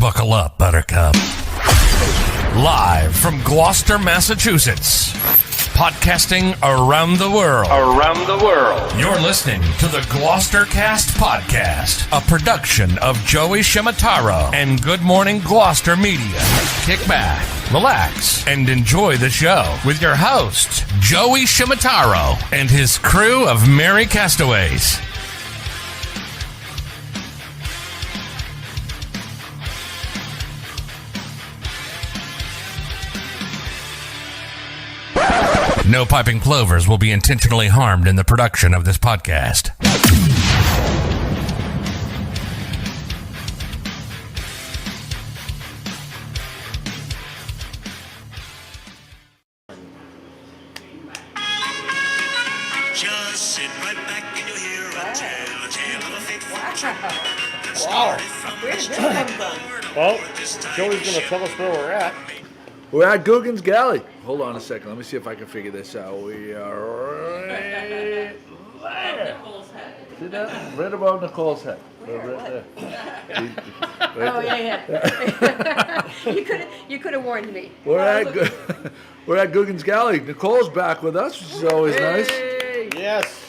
Buckle up, Buttercup. Live from Gloucester, Massachusetts. Podcasting around the world. You're listening to the GloucesterCast podcast, a production of Joey Shimataro and Good Morning Gloucester Media. Kick back, relax, and enjoy the show with your host, Joey Shimataro, and his crew of merry castaways. No piping plovers will be intentionally harmed in the production of this podcast. Just sit right back and you'll hear a tale of a fateful trip. Wow. Where did this come from? Well, Joey's going to tell us where we're at. We're at Googans, Galley. Hold on a second. Let me see if I can figure this out. We are right there. See that? Right above Nicole's head. Right there. Oh, yeah. You could have warned me. We're at Googans, Galley. Nicole's back with us, which is always nice. Yes.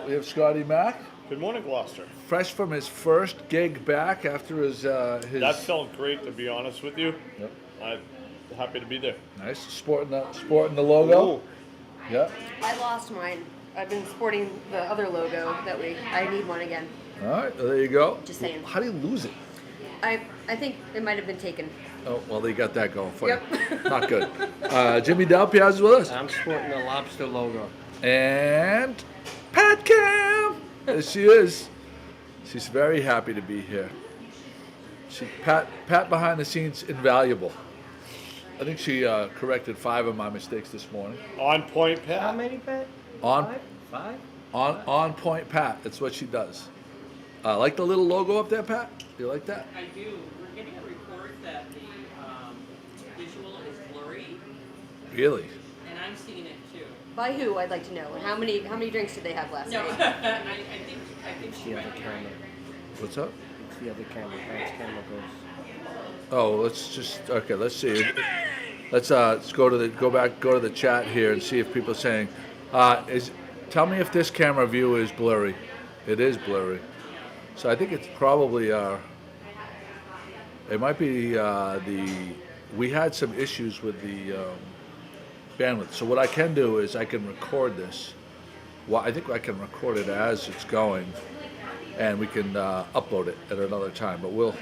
We have Scotty Mack, Good morning, Gloucester. fresh from his first gig back after his. That felt great, to be honest with you. Yep. I'm happy to be there. Nice, sporting the logo. Ooh. Yeah. I lost mine. I've been sporting the other logo I need one again. All right. There you go. Just saying. How do you lose it? I think it might have been taken. Oh, well, they got that going for you. Yep. Not good. Jimmy Delpiaz is with us. I'm sporting the lobster logo. And Pat Cam. There she is. She's very happy to be here. Pat behind the scenes, invaluable. I think she corrected 5 of my mistakes this morning. On point, How Pat. many, Pat? On Five? on point, Pat. That's what she does. Like the little logo up there, Pat? You like that? I do. We're getting a report that the visual is blurry, Really? and I'm seeing it too. By who, I'd like to know. And how many drinks did they have last No, night? I think It's she the other might be camera. right. What's up? It's the other camera. Pat's camera goes. Oh, let's see. Let's go to the chat here and see if people are saying, tell me if this camera view is blurry. It is blurry. So I think it's probably it might be we had some issues with the bandwidth. So what I can do is I can record this. Well, I think I can record it as it's going, and we can upload it at another time. But we'll.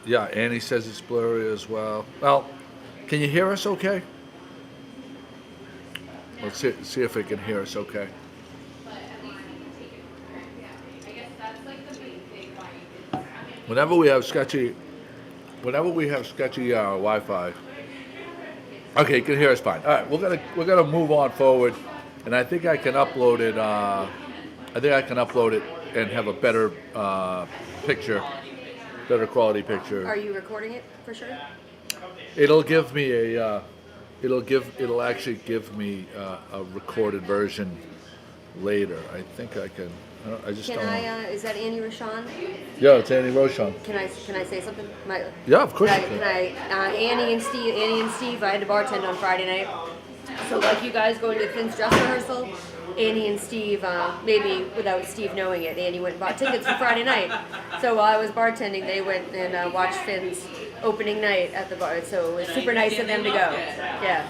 Yeah, Annie says it's blurry as well. Well, can you hear us okay? Let's see if it can hear us okay. Whenever we have sketchy Wi-Fi. Okay, you can hear us fine. All right, we're gonna move on forward, and I think I can upload it. And have a better picture. Better quality picture. Are you recording it for sure? It'll give me it'll actually give me a recorded version later. I think I can. I just Can don't. is that Annie Rochon? Yeah, it's Annie Rochon. Can I say something? Yeah, of course. Can I Annie and Steve, I had to bartend on Friday night. So like you guys going to Finn's dress rehearsal, Annie and Steve, maybe without Steve knowing it, Annie went and bought tickets for Friday night. So while I was bartending, they went and watched Finn's opening night at the bar. So it was super nice of them to go. Yeah,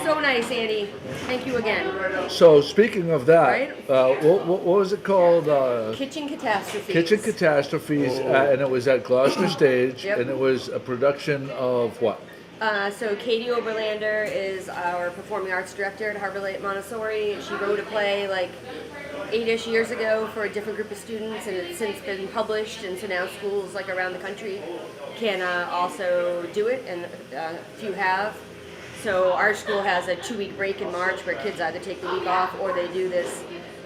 so nice, Annie. Thank you again. So speaking of that, Right? what was it called? Kitchen Catastrophes. Kitchen Catastrophes, and it was at Gloucester Stage, Yep. and it was a production of what? So Katie Oberlander is our performing arts director at Harbor Light Montessori. She wrote a play like 8-ish years ago for a different group of students, and it's since been published, and so now schools like around the country can also do it, and a few have. So our school has a 2-week break in March where kids either take the week off or they do this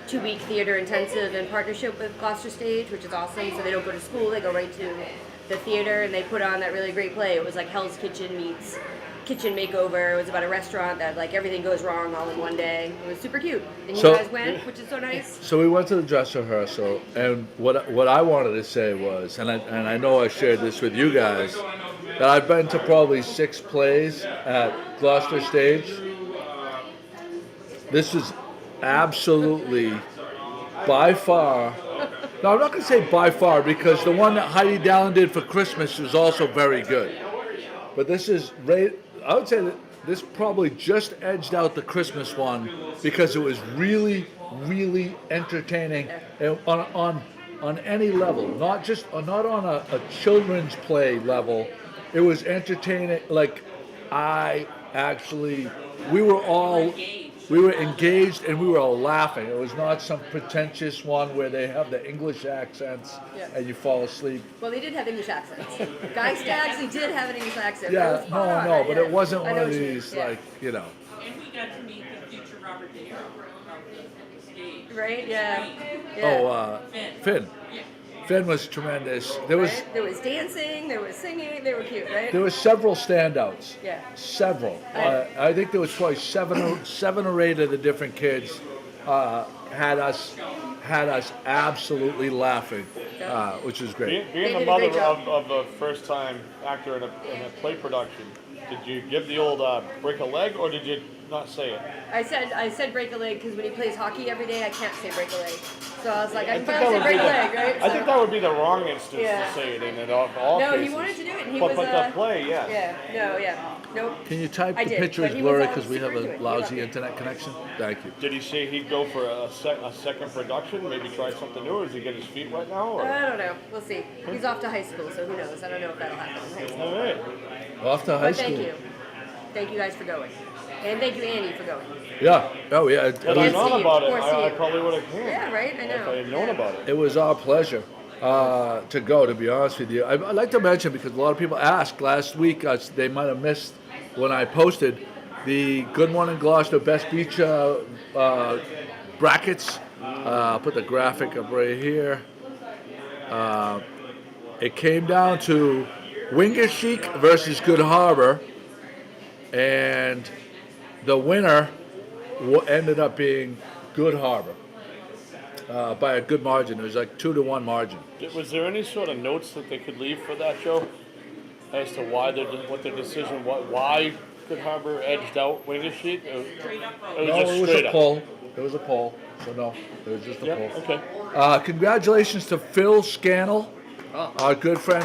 2-week theater intensive in partnership with Gloucester Stage, which is awesome. So they don't go to school, they go right to the theater, and they put on that really great play. It was like Hell's Kitchen meets kitchen makeover. It was about a restaurant that like everything goes wrong all in one day. It was super cute. And you So- guys went, which is so nice. So we went to the dress rehearsal, and what I wanted to say was, and I know I shared this with you guys, that I've been to probably 6 plays at Gloucester Stage. This is absolutely, by far. No, I'm not going to say by far, because the one that Heidi Dallin did for Christmas was also very good. But this is, I would say that this probably just edged out the Christmas one because it was really, really entertaining and on any level, not on a children's play level. It was entertaining. Like we were engaged and we were all laughing. It was not some pretentious one where they have the English accents and you fall asleep. Well, they did have English accents. Geist actually did have an English accent. Yeah, no, but it wasn't one of these, yeah. like, you know. And we got to meet the future Robert De Niro of the stage. Right? Yeah. Finn. Finn was tremendous. There was Right? There was dancing, there was singing, they were cute, right? there were several standouts. Yeah. Several. I think there was probably seven or 8 of the different kids had us absolutely laughing, which was great. Being They the did a mother great job. of a first-time actor in a play production, did you give the old break a leg, or did you not say it? I said break a leg because when he plays hockey every day, I can't say break a leg. So I was like, I can think finally that say would break be a leg, right? I think that would be the wrong instance Yeah. to say it in all No, cases. he wanted to do it, and he but, was. But the play, yes. Yeah, no, yeah. Nope. Can you type I the did, picture but is he was, blurry because we super have into it. a He lousy loved it. internet connection? Thank you. Did he say he'd go for a second production, maybe try something new, or does he get his feet wet now? Or? I don't know. We'll see. He's off to high school, so who knows? I don't know if that'll happen in high school. All right. Off to high But school. thank you. Thank you guys for going. And thank you, Annie, for going. Yeah. Oh yeah. Had I Can't known see you. about it, Can't see I you. probably would have came. Yeah, right? I know. If I had known about it. It was our pleasure to go, to be honest with you. I'd like to mention, because a lot of people asked last week, they might have missed when I posted the Good Morning Gloucester Best Beach brackets. I'll put the graphic up right here. It came down to Wingershik versus Good Harbor, and the winner ended up being Good Harbor by a good margin. It was like 2-1 margin. Was there any sort of notes that they could leave for that show as to why what their decision, why Good Harbor edged out Wingershik? It was No, just it was straight a up. poll. It was a poll. So no, it was just a Yeah. poll. Okay. Congratulations to Phil Scannell, our good friend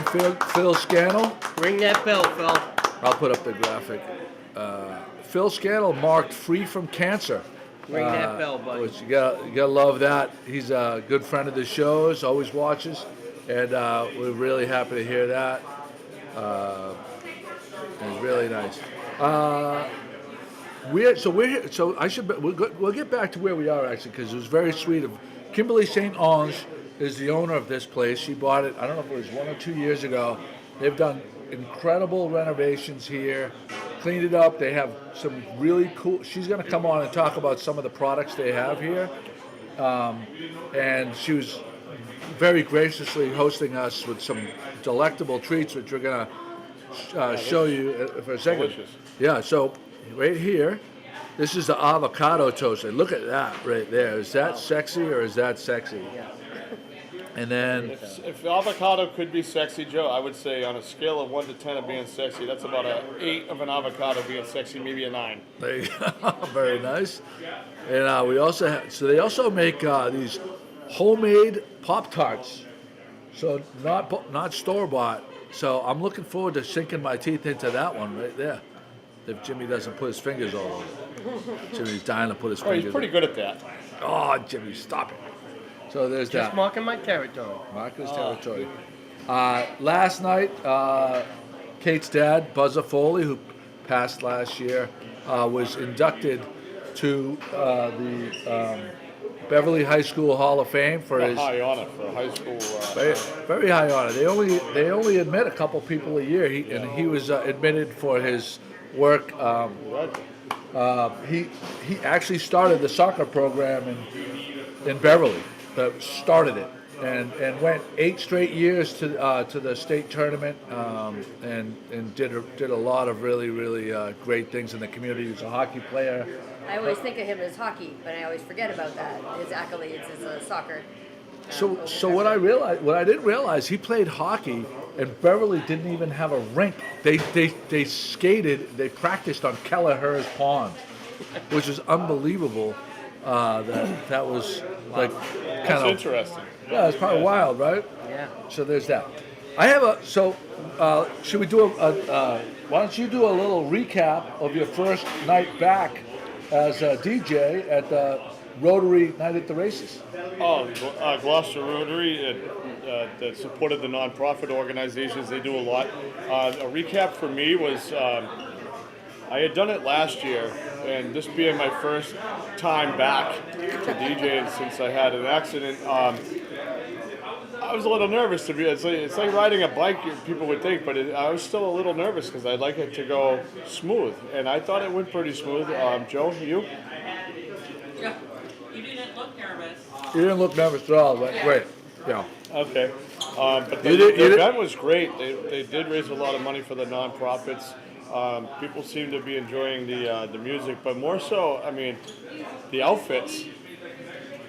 Phil Scannell. Ring that bell, Phil. I'll put up the graphic. Phil Scannell marked free from cancer. Ring that bell, buddy. Which you gotta love that. He's a good friend of the shows, always watches, and we're really happy to hear that. It's really nice. We're here. So we'll get back to where we are actually, because it was very sweet of Kimberly St. Ange is the owner of this place. She bought it, I don't know if it was 1 or 2 years ago. They've done incredible renovations here, cleaned it up. They have some really cool, she's going to come on and talk about some of the products they have here. And she was very graciously hosting us with some delectable treats, which we're going to show you for a second. Delicious. Yeah, so right here, this is the avocado toast. And look at that right there. Is that sexy or is that sexy? And then, If avocado could be sexy, Joe, I would say on a scale of 1 to 10 of being sexy, that's about a 8 of an avocado being sexy, maybe a 9. there you go. Very nice. And we also have, so they also make these homemade Pop-Tarts. So not store-bought. So I'm looking forward to sinking my teeth into that one right there. If Jimmy doesn't put his fingers all over it. Jimmy's dying to put his Oh, fingers he's pretty in. good at that. Oh, Jimmy, stop it. So there's Just that. marking my territory. Marcus territory. Last night, Kate's dad, Buzzer Foley, who passed last year, was inducted to the Beverly High School Hall of Fame for A his high honor for a high school. very, very high honor. They only admit a couple people a year, and he was admitted for his work. He actually started the soccer program in Beverly. Started it, and went 8 straight years to the state tournament, and did a lot of really great things in the community. He was a hockey player. I always think of him as hockey, but I always forget about that. His accolades as soccer. So what I didn't realize, he played hockey, and Beverly didn't even have a rink. They skated, they practiced on Kelleher's Pond, which is unbelievable. That was like That's kind of interesting. yeah, it's probably wild, right? Yeah. So there's that. I have a should we do why don't you do a little recap of your first night back as a DJ at the Rotary Night at the Races? Gloucester Rotary that supported the nonprofit organizations. They do a lot. A recap for me was I had done it last year, and this being my first time back to DJing since I had an accident, I was a little nervous to be. It's like riding a bike, people would think, but I was still a little nervous because I'd like it to go smooth, and I thought it went pretty smooth. Joe, you? Yeah, you didn't look nervous. You didn't look nervous at all, but great. Yeah. Okay. But the event was great. They did raise a lot of money for the nonprofits. People seem to be enjoying the music, but more so, I mean, the outfits,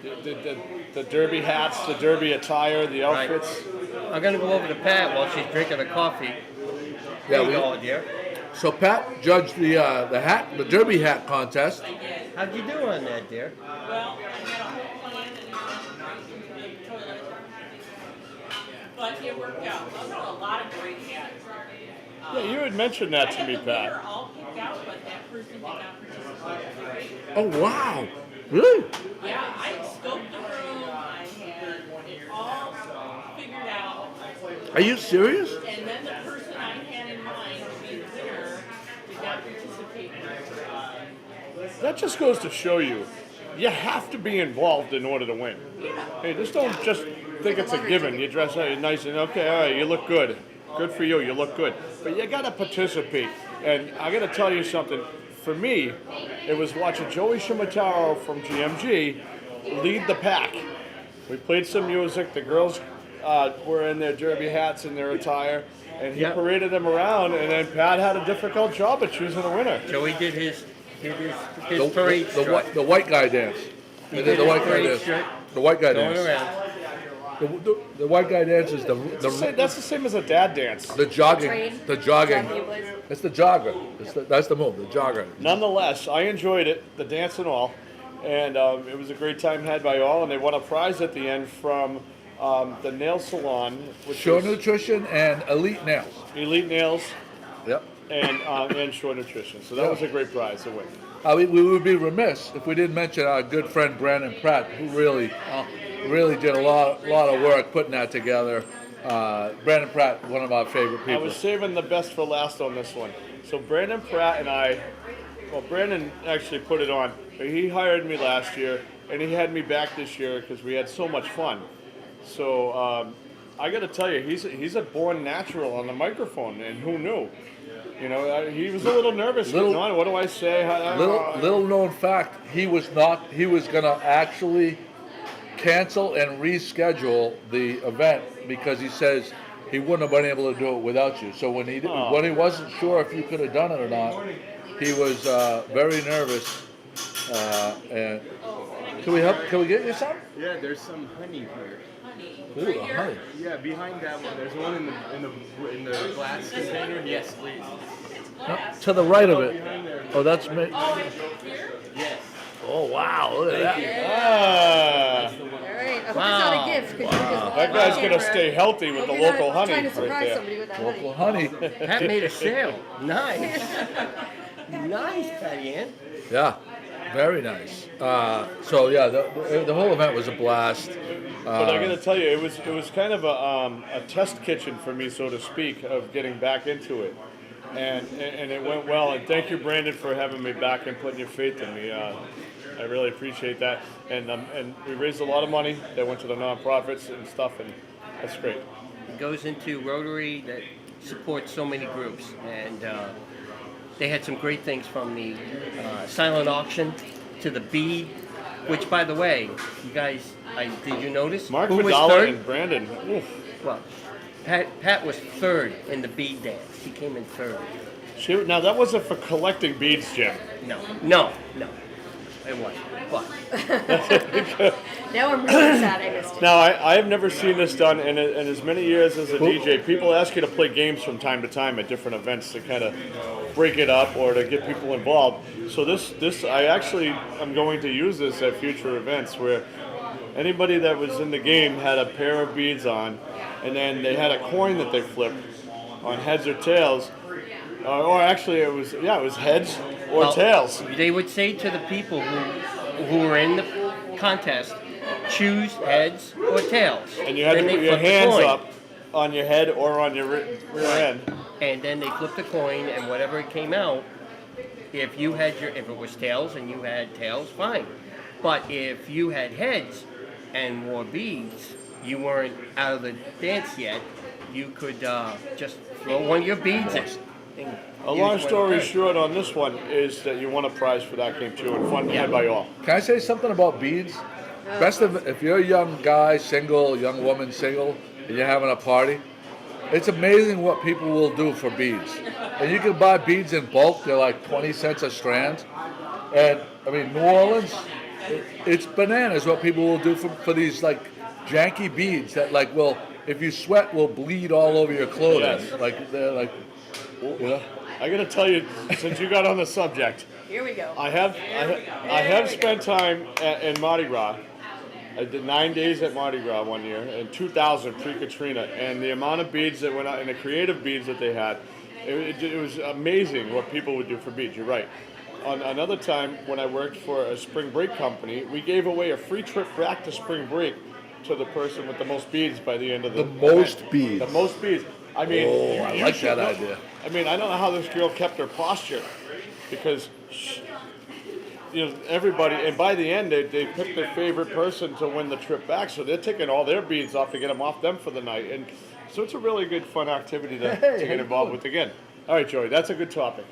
the derby hats, the derby attire, the outfits. I'm gonna go over to Pat while she's drinking her coffee. Yeah, There you go, dear. So Pat judged the derby hat contest. How'd you do on that, dear? Well, I had a whole plan and it was the toilet. But it worked out. Those are a lot of great hats. Yeah, you had mentioned that to me, I had the winner Pat. all picked out, but that person did not participate. Oh wow! Really? Yeah, I scoped the room. I had it all figured out. Are you serious? And then the person I had in mind to be the winner did not participate. That just goes to show you have to be involved in order to win. Hey, just don't just think it's a given. You dress up, you're nice, and okay, all right, you look good. Good for you, you look good. But you got to participate. And I got to tell you something. For me, it was watching Joey Shimataro from GMG lead the pack. We played some music. The girls were in their derby hats and their attire, and he paraded them around. And then Pat had a difficult job of choosing a winner. Joey did his parade strut. The white guy dance. He They did did the white his guy parade dance. strut, The white guy going dance. around. The white guy dance is That's the same as a dad dance. the jogging. Train. The jogging. Jogging boys. It's the jogger. That's the move. The jogger. Nonetheless, I enjoyed it, the dance and all, and it was a great time had by all. And they won a prize at the end from the nail salon, which Shore is Nutrition and Elite Nails. Elite Nails Yep. and Shore Nutrition. So that was a great prize to win. We would be remiss if we didn't mention our good friend Brandon Pratt, who really did a lot of work putting that together. Brandon Pratt, one of our favorite I people. was saving the best for last on this one. So Brandon Pratt and Brandon actually put it on. He hired me last year, and he had me back this year because we had so much fun. So I got to tell you, he's a born natural on the microphone, and who knew? You know, he was a little nervous. Getting on. What do I say? Little known fact, he was gonna actually cancel and reschedule the event because he says he wouldn't have been able to do it without you. So when he wasn't sure if you could have done it or not, he was very nervous. And can we get you some? Yeah, there's some honey here. Ooh, the honey. Yeah, behind that one. There's one in the glass container. Yes, please. No, to the right of it. Oh, that's me. Yes. Oh wow! Look at that. Ah, All right. I hope it's not a gift. that guy's gonna stay healthy with the local honey Trying to right surprise there. somebody with that Local honey. honey. Pat made a sale. Nice. Nice, Patty Ann. Yeah, very nice. So yeah, the whole event was a blast. But I got to tell you, it was kind of a test kitchen for me, so to speak, of getting back into it, and it went well. And thank you, Brandon, for having me back and putting your faith in me. I really appreciate that. And we raised a lot of money that went to the nonprofits and stuff, and that's great. It goes into Rotary that supports so many groups, and they had some great things from the silent auction to the bead Which, by the way, you guys, did you notice Mark who was Vidala third? and Brandon. Oof. Well, Pat was third in the bead dance. He came in third. Now that wasn't for collecting beads, Jim. No. It wasn't. But Now I'm really sad I missed it. Now, I have never seen this done in as many years as a DJ. People ask you to play games from time to time at different events to kind of break it up or to get people involved. So this I'm going to use this at future events where anybody that was in the game had a pair of beads on, and then they had a coin that they flipped on heads or tails. Or actually, it was heads or tails. They would say to the people who were in the contest, choose heads or tails. And you had to put your hands up on your head or on your rear end. And then they flipped the coin, and whatever came out, if it was tails and you had tails, fine. But if you had heads and wore beads, you weren't out of the dance yet. You could just throw one of your beads in. A long story short on this one is that you won a prize for that game too, and fun had by all. Can I say something about beads? Best of if you're a young guy, single, young woman, single, and you're having a party, it's amazing what people will do for beads. And you can buy beads in bulk; they're like 20 cents a strand. And I mean, New Orleans, it's bananas what people will do for these like janky beads that like will, if you sweat, will bleed all over your clothing. Yes. Like they're like. Yeah. I gotta tell you, since you got on the subject, Here we go. I have spent time in Mardi Gras. I did 9 days at Mardi Gras one year in 2000 pre-Katrina, and the amount of beads that went out and the creative beads that they had, it was amazing what people would do for beads. You're right. On another time when I worked for a spring break company, we gave away a free trip back to spring break to the person with the most beads by the end of the most event. beads. The most beads. I mean, I like that idea. I mean, I don't know how this girl kept her posture because, everybody, and by the end, they picked their favorite person to win the trip back, so they're taking all their beads off to get them off them for the night. And so it's a really good, fun activity to get involved with again. All right, Joey, that's a good topic.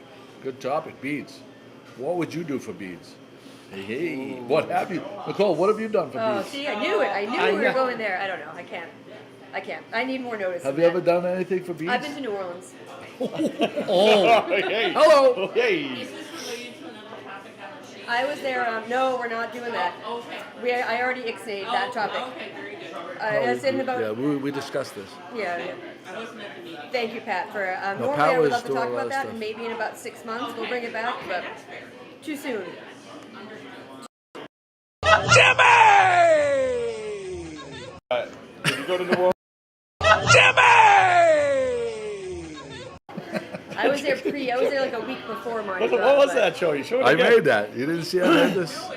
Good topic, beads. What would you do for beads? Hey, what have you? Nicole, what have you done for Oh, beads? see, I knew it. I knew we were going there. I don't know. I can't. I need more notice. Have than you ever that. done anything for beads? I've been to New Orleans. Oh, Hey. hello. Hey. Is this related to another topic? I was there. No, we're not doing that. Okay. I already ixnayed that topic. Okay, very good. It's in about. Yeah, we discussed this. Yeah. I wasn't at the meeting. Thank you, Pat, for. No, Normally, Pat I would was love to doing talk a lot about of that, stuff. and maybe in about 6 months we'll bring it back, but too soon. Did you go to New Orleans? I was there like a week before Mardi Gras. What was but- that, Joey? Show it I again. made that. You didn't see I made this?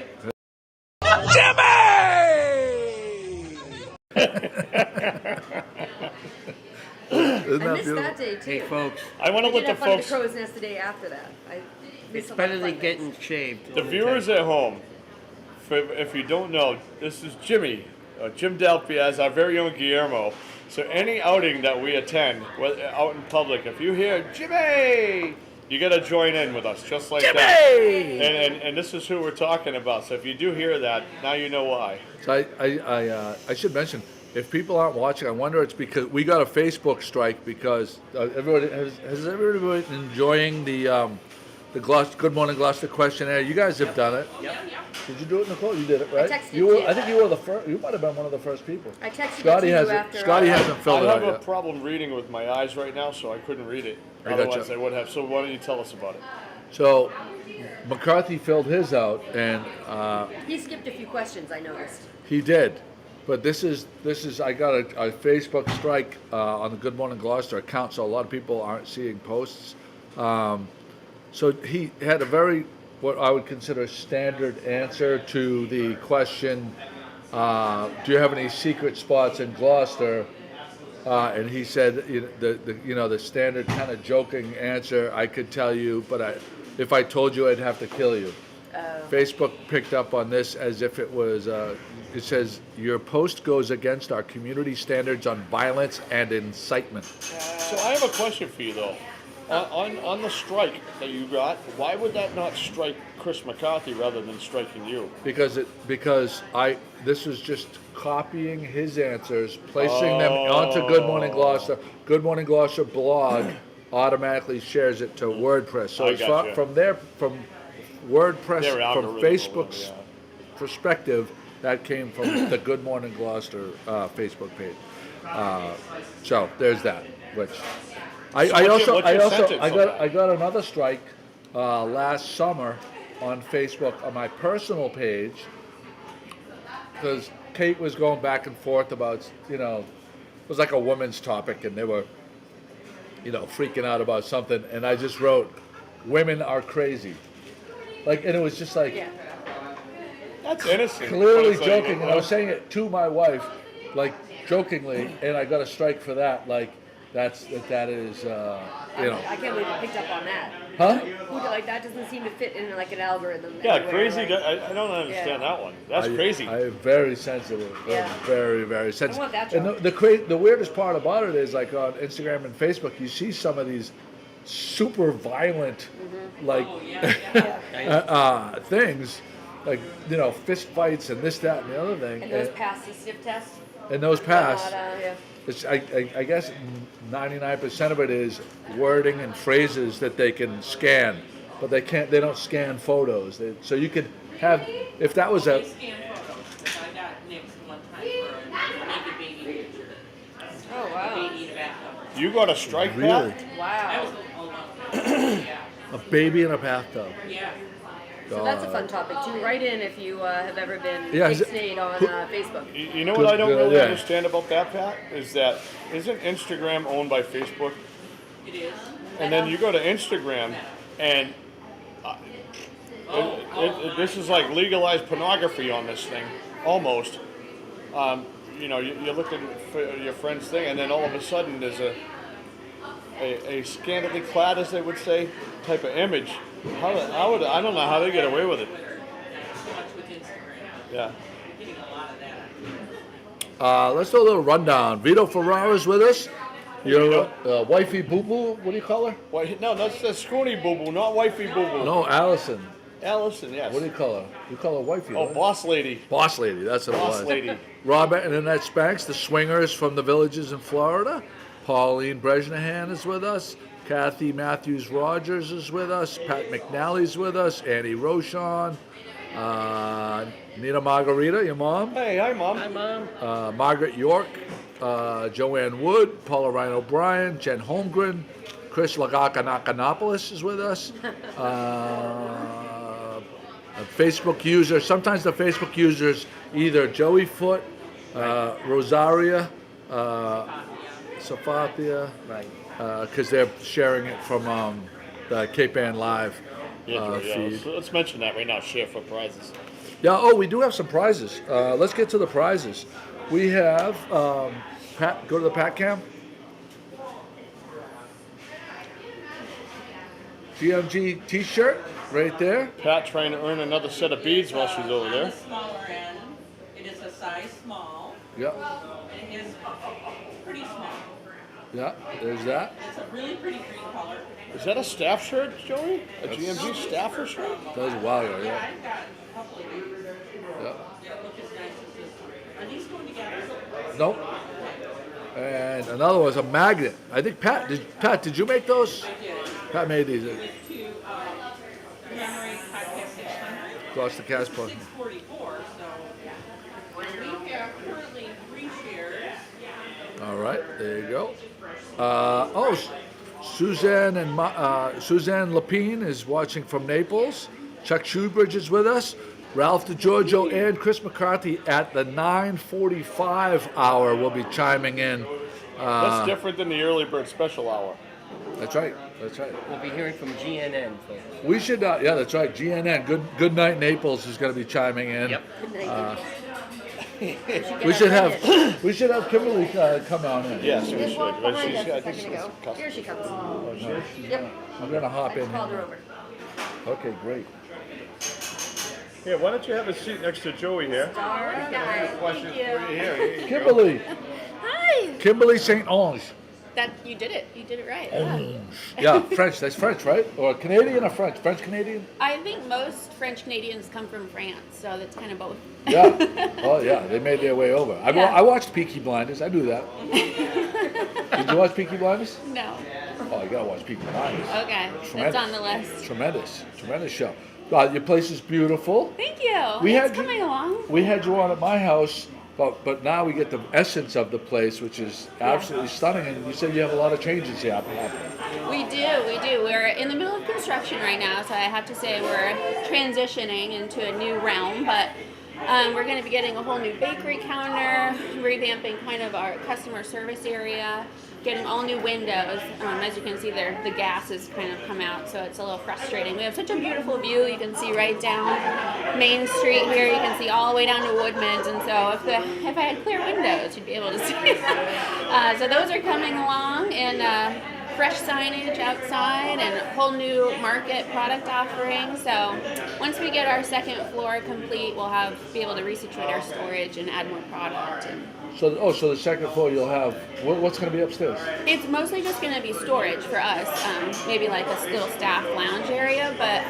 Isn't I that missed beautiful? that day too. hey, folks, I want I to let did the have fun at the folks, Crow's Nest the day after that. it's better than getting shaved. the viewers at home, if you don't know, this is Jim Delphi, our very own Guillermo. So any outing that we attend, out in public, if you hear Jimmy, you got to join in with us, just like that. And this is who we're talking about. So if you do hear that, now you know why. So I should mention, if people aren't watching, I wonder it's because we got a Facebook strike because everybody has everybody been enjoying the Good Morning Gloucester questionnaire. You guys have done it. Yep. Did you do it, Nicole? You did it, right? I texted You were, you. I think you were the first. You might have been one of the first people. I texted Scotty it to you hasn't. after. Scotty hasn't I filled it have out a yet. problem reading with my eyes right now, so I couldn't read it. I gotcha. Otherwise, I would have. So why don't you tell us about it? So McCarthy filled his out, and He skipped a few questions, I noticed. he did. But this is I got a Facebook strike on the Good Morning Gloucester account, so a lot of people aren't seeing posts. So he had a very, what I would consider standard answer to the question, do you have any secret spots in Gloucester? And he said, the standard kind of joking answer, I could tell you, but if I told you, I'd have to kill you. Facebook picked up on this as if it was, it says, your post goes against our community standards on violence and incitement. So I have a question for you though. On the strike that you got, why would that not strike Chris McCarthy rather than striking you? Because this was just copying his answers, placing them onto Good Morning Gloucester. Good Morning Gloucester blog automatically shares it to WordPress. So I it's gotcha. from WordPress, Their from algorithm or Facebook's whatever, perspective, that came from the Good Morning Gloucester Facebook page. So there's that. Which I what's your sentence on that? got another strike last summer on Facebook on my personal page because Kate was going back and forth about, it was like a women's topic and they were, freaking out about something, and I just wrote, "Women are crazy," and it was just like That's innocent. clearly But it's joking, and I was saying it to my wife, jokingly, and I got a strike for that. That is, I can't believe you picked up on that. huh? That doesn't seem to fit in an algorithm. Yeah, anywhere, crazy. like- I don't understand that one. That's crazy. I'm very sensitive. Yeah. Very, very sensitive. want that And job. the weirdest part about it is, on Instagram and Facebook, you see some of these super violent, things, fist fights and this, that, and the other thing. And those pass the sniff test? And those pass. Not, yeah. It's, I guess 99% of it is wording and phrases that they can scan, but they don't scan photos. So you could have, if that was I scanned photos because I got nicked one time for a naked baby picture. Oh, wow. Baby in a bathtub. You got a strike, Really? Pat? That Wow. was a long time. Yeah. A baby in a bathtub. Yeah. So that's a fun topic too. Write in if you have ever been Yeah, is it- snayed on Facebook. You know what I don't really Yeah. understand about that, Pat? Is that isn't Instagram owned by Facebook? It is. And then you go to Instagram, and this is like legalized pornography on this thing, almost. You're looking for your friend's thing, and then all of a sudden there's a scantily clad, as they would say, type of image. I don't know how they get away with it. Twitter. So much with Instagram. Yeah. Getting a lot of that. Let's do a little rundown. Vito Ferrara's with us. Your wifey Boo Boo, what do you call her? No, that's the Scoony Boo Boo, not Wifey Boo Boo. No, Allison. Allison, yes. What do you call her? You call her wifey. Oh, right? Boss Lady. Boss lady, that's what it Boss was. Lady. Robert and Annette Spanks, the swingers from the villages in Florida. Pauline Bresnahan is with us. Kathy Matthews Rogers is with us. Pat McNally's with us. Annie Rochon. Nina Margarita, your mom. Hey, hi, Mom. Hi, Mom. Margaret York. Joanne Wood. Paula Ryan O'Brien. Jen Holmgren. Chris Lagakanakanopolis is with us. A Facebook user. Sometimes the Facebook users, either Joey Foot, Rosaria, Safathia, Right. because they're sharing it from the Cape Ann Live feed. Let's mention that right now. Share for prizes. Yeah, we do have some prizes. Let's get to the prizes. We have, Pat, go to the Pat Cam. GMG t-shirt right there. Pat trying to earn another set of beads while she's over On there. the smaller end, it is a size small. Yep, And it is pretty small. yeah, there's that. It's a really pretty green color. Is that a staff shirt, Joey? A GMG staffer shirt? That was a while ago, yeah. I've got a couple of these. Yeah. They don't look as nice as this one. Are these going together? Nope. And another one's a magnet. I think Pat, did you make those? I did. Pat made these. With two memory podcast 600. GloucesterCast Plus. 644. So we have currently 3 shares. All right, there you go. Suzanne Suzanne Lapine is watching from Naples. Chuck Shoebridge is with us. Ralph DeGiorgio and Chris McCarthy at the 9:45 hour will be chiming in. That's different than the early bird special hour. That's right. We'll be hearing from GNN, folks. We should, yeah, that's right. GNN, Good Night Naples is going to be chiming in. Yep. We should have Kimberly come on in. Yes, She we did should. walk But behind us I a think second she's ago. custom. Here she comes. Yep. I'm going to hop in. Called her over. Okay, great. Here, why don't you have a seat next to Joey here? All right. Thank you. Here, here you go. Kimberly. Hi. Kimberly St. Ange. That you did it. You did it right. Yeah, French. That's French, right? Or Canadian or French? French Canadian? I think most French Canadians come from France, so that's kind of both. Yeah. Oh yeah, they made their way over. Yeah. I watched Peaky Blinders. I do that. Did you watch Peaky Blinders? No. Oh, you gotta watch Peaky Blinders. Okay, Tremendous. that's on the list. Tremendous show. Your place is beautiful. Thank you. We It's had coming along. We had you on at my house, but now we get the essence of the place, which is absolutely stunning. And you said you have a lot of changes happening. We do. We're in the middle of construction right now, so I have to say we're transitioning into a new realm, but we're going to be getting a whole new bakery counter, revamping kind of our customer service area, getting all new windows. As you can see there, the gas has kind of come out, so it's a little frustrating. We have such a beautiful view. You can see right down Main Street here. You can see all the way down to Woodman's, and so if I had clear windows, you'd be able to see. So those are coming along, and fresh signage outside and a whole new market product offering. So once we get our second floor complete, we'll be able to resituate our storage and add more product. So the second floor you'll have, what's going to be upstairs? It's mostly just going to be storage for us, maybe like a little staff lounge area, but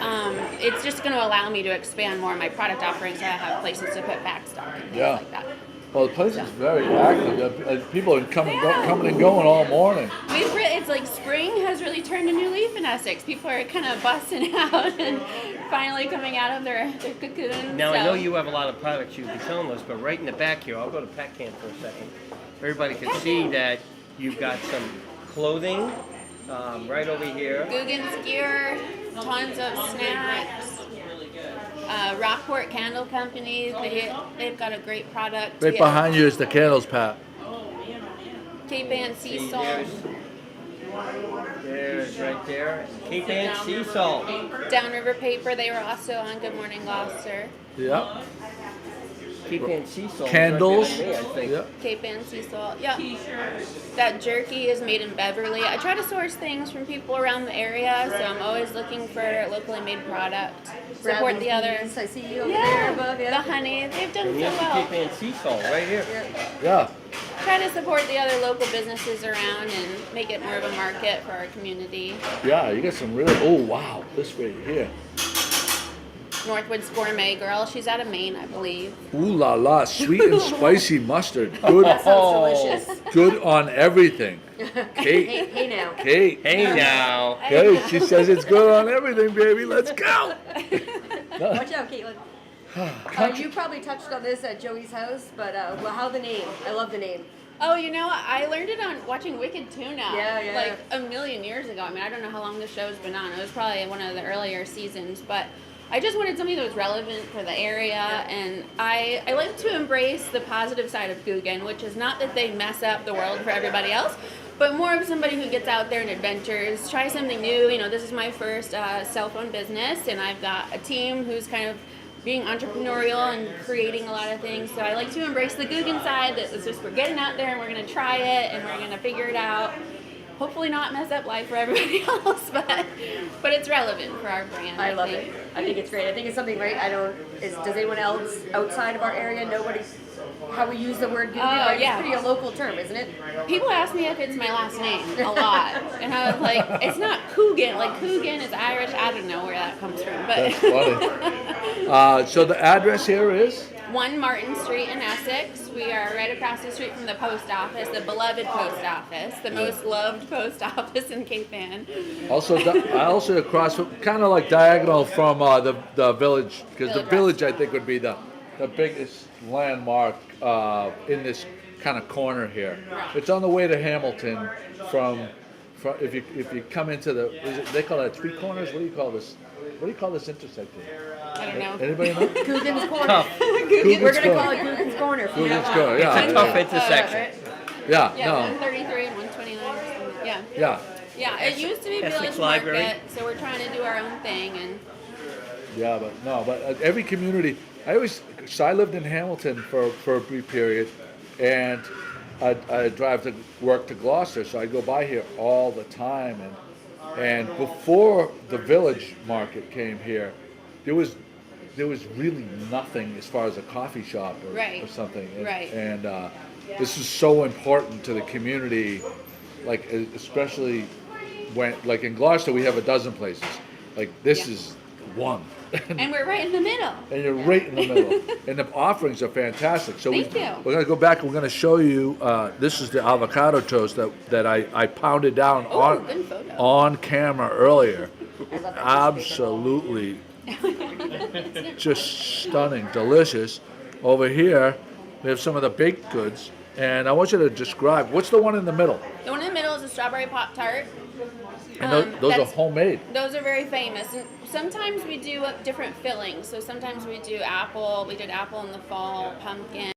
it's just going to allow me to expand more of my product offerings so I have places to put back stock and things like that. Well, the place is very active. People are coming and going all morning. It's like spring has really turned a new leaf in Essex. People are kind of busting out and finally coming out of their cocoon. Now, I know you have a lot of products you'll be telling us, but right in the back here, I'll go to Pat Camp for a second. Everybody can see that you've got some clothing right over here. Googans gear, tons of snacks. Rockport Candle Company, they've got a great product. Right behind you is the candles, Pat. Cape Ann Sea Salt. There's right there. Cape Ann Sea Salt. Downriver Paper, they were also on Good Morning Gloucester. Yep. Cape Ann Sea Salt. Candles. Right there with me, I think. Yep. Cape Ann Sea Salt, yeah. That jerky is made in Beverly. I try to source things from people around the area, so I'm always looking for locally made product. Support the others. I see you over there above, The honey, they've done And so here's the well. Cape Ann Sea Salt right here. Yeah. Try to support the other local businesses around and make it more of a market for our community. Yeah, you got some really, oh wow, this right here. Northwoods Gourmet Girl, she's out of Maine, I believe. Ooh la la, sweet and spicy mustard. Good. That sounds delicious. Good on everything. Kate. Hey now. Kate. Hey now. Kate, she says it's good on everything, baby. Let's go. Watch out, Caitlin. You probably touched on this at Joey's house, but how the name? I love the name. Oh, I learned it on watching Wicked Tuna. Yeah. Like a million years ago. I mean, I don't know how long the show's been on. It was probably one of the earlier seasons, but I just wanted something that was relevant for the area, and I like to embrace the positive side of Gougan, which is not that they mess up the world for everybody else, but more of somebody who gets out there and adventures, try something new. This is my first cell phone business, and I've got a team who's kind of being entrepreneurial and creating a lot of things. So I like to embrace the Gougan side. That it's just we're getting out there and we're going to try it and we're going to figure it out. Hopefully not mess up life for everybody else, but it's relevant for our brand. I love it. I think it's great. I think it's something great. Does anyone else outside of our area know how we use the word Gougan? Right? Yeah. It's pretty a local term, isn't it? People ask me if it's my last name a lot, and I was like, it's not Coogan. Like Coogan is Irish. I don't know where that comes from, but That's funny. So the address here is? 1 Martin Street in Essex. We are right across the street from the post office, the beloved post office, the most loved post office in Cape Ann. Also across, kind of like diagonal from the village, because the village I think would be the biggest landmark in this kind of corner here. It's on the way to Hamilton from if you come into they call it 3 corners. What do you call this? What do you call this intersection? I don't know. Anybody know? Gougan's Corner. Tough. We're going to call it Gougan's Corner. from Gougan's now on. Corner, yeah. It's a tough intersection. Yeah, Yeah, no. 133 and 129 or something. Yeah. Yeah. Yeah, it used to be Essex Village Library. Market, so we're trying to do our own thing. And Yeah, but every community. I lived in Hamilton for a brief period, and I drive to work to Gloucester, so I go by here all the time. And before the village market came here, there was really nothing as far as a coffee shop or something. And, Right. And this is so important to the community like especially when, like in Gloucester, we have a dozen places. Like this is one. And we're right in the middle. And you're right in the middle. And the offerings are fantastic. So Thank you. we're going to go back and we're going to show you, this is the avocado toast that I pounded down Good photo. on camera earlier. I love that Absolutely just stunning, delicious. Over here, we have some of the baked goods. And I want you to describe, what's the one in the middle? The one in the middle is a strawberry Pop-Tart. And those are homemade. Those are very famous. And sometimes we do different fillings. So sometimes we do apple. We did apple in the fall, pumpkin.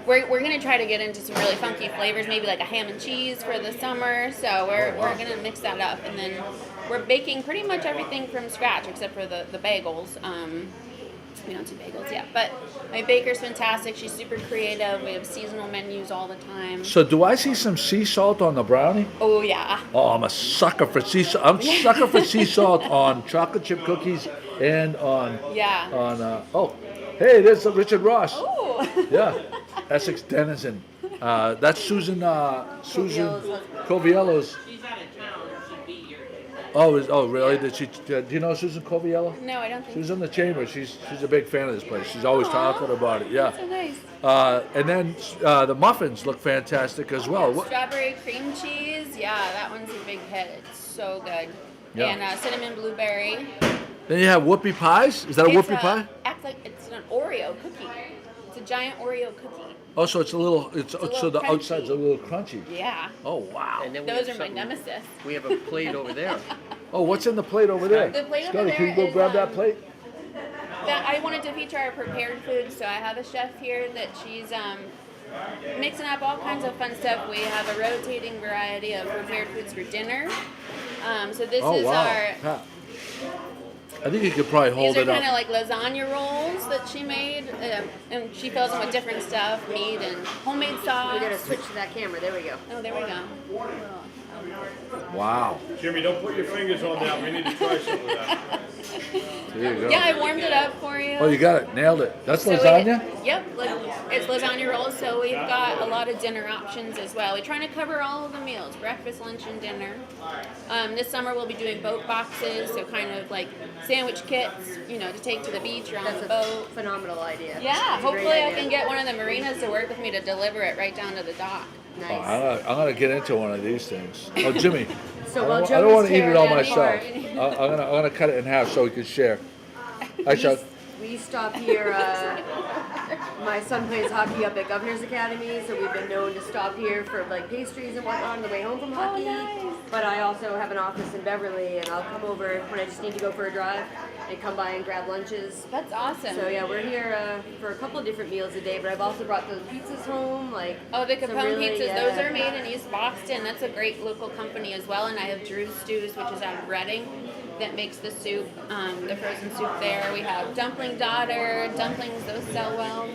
We're going to try to get into some really funky flavors, maybe like a ham and cheese for the summer. So we're going to mix that up. And then we're baking pretty much everything from scratch except for the bagels. We don't do bagels yet, but my baker's fantastic. She's super creative. We have seasonal menus all the time. So do I see some sea salt on the brownie? Oh yeah. Oh, I'm a sucker for sea salt. I'm a sucker for sea salt on chocolate chip cookies and on hey, there's Richard Ross. Oh. Yeah, Essex denizen. That's Susan Coviello's. She's out of town, she'd be here. Oh, really? Did she? Do you know Susan Coviello? No, I don't think She was in the chamber. She's a big fan of this place. She's always talking about it. Yeah. so nice. And then the muffins look fantastic as well. Strawberry cream cheese. Yeah, that one's a big hit. It's so good. Yeah. And cinnamon blueberry. Then you have whoopie pies. Is that a whoopie pie? Acts like it's an Oreo cookie. It's a giant Oreo cookie. Oh, so it's a little. So the crunchy. outside's a little crunchy. Yeah. Oh wow. And then we Those have are my something- nemesis. We have a plate over there. Oh, what's in the plate over there? The plate over Scotty, can you there go is, grab that plate? That I wanted to feature our prepared food, so I have a chef here that she's mixing up all kinds of fun stuff. We have a rotating variety of prepared foods for dinner. So this Oh is wow. our. Pat, I think you could probably hold These are it kind of up. like lasagna rolls that she made, and she fills them with different stuff, meat and homemade sauce. We gotta switch to that camera. There we go. Oh, there we go. Wow. Jimmy, don't put your fingers on that. We need to try some of that. There you go. Yeah, I warmed it up for you. Oh, you got it. Nailed it. That's So lasagna? It's lasagna rolls, so we've got a lot of dinner options as well. We're trying to cover all of the meals, breakfast, lunch, and dinner. This summer we'll be doing boat boxes, so kind of like sandwich kits, to take to the beach or on That's the a boat. phenomenal idea. Yeah, That's a great hopefully I idea. can get one of the marinas to work with me to deliver it right down to the dock. Nice. I'm gonna get into one of these things. Oh, Jimmy. So I while don't Joe want is to eat it all tearing myself. apart, I'm gonna cut it in half so we can share. I shall. we stop here. My son plays hockey up at Governor's Academy, so we've been known to stop here for like pastries and whatnot on the way home from hockey. nice. But I also have an office in Beverly, and I'll come over when I just need to go for a drive and come by and grab lunches. That's awesome. So yeah, we're here for a couple of different meals a day, but I've also brought those pizzas home. Oh, the some Capone really, pizzas, yeah. those are made in East Boston. That's a great local company as well. And I have Drew's Stews, which is out of Reading, that makes the soup, the frozen soup there. We have Dumpling Daughter, dumplings, those sell well.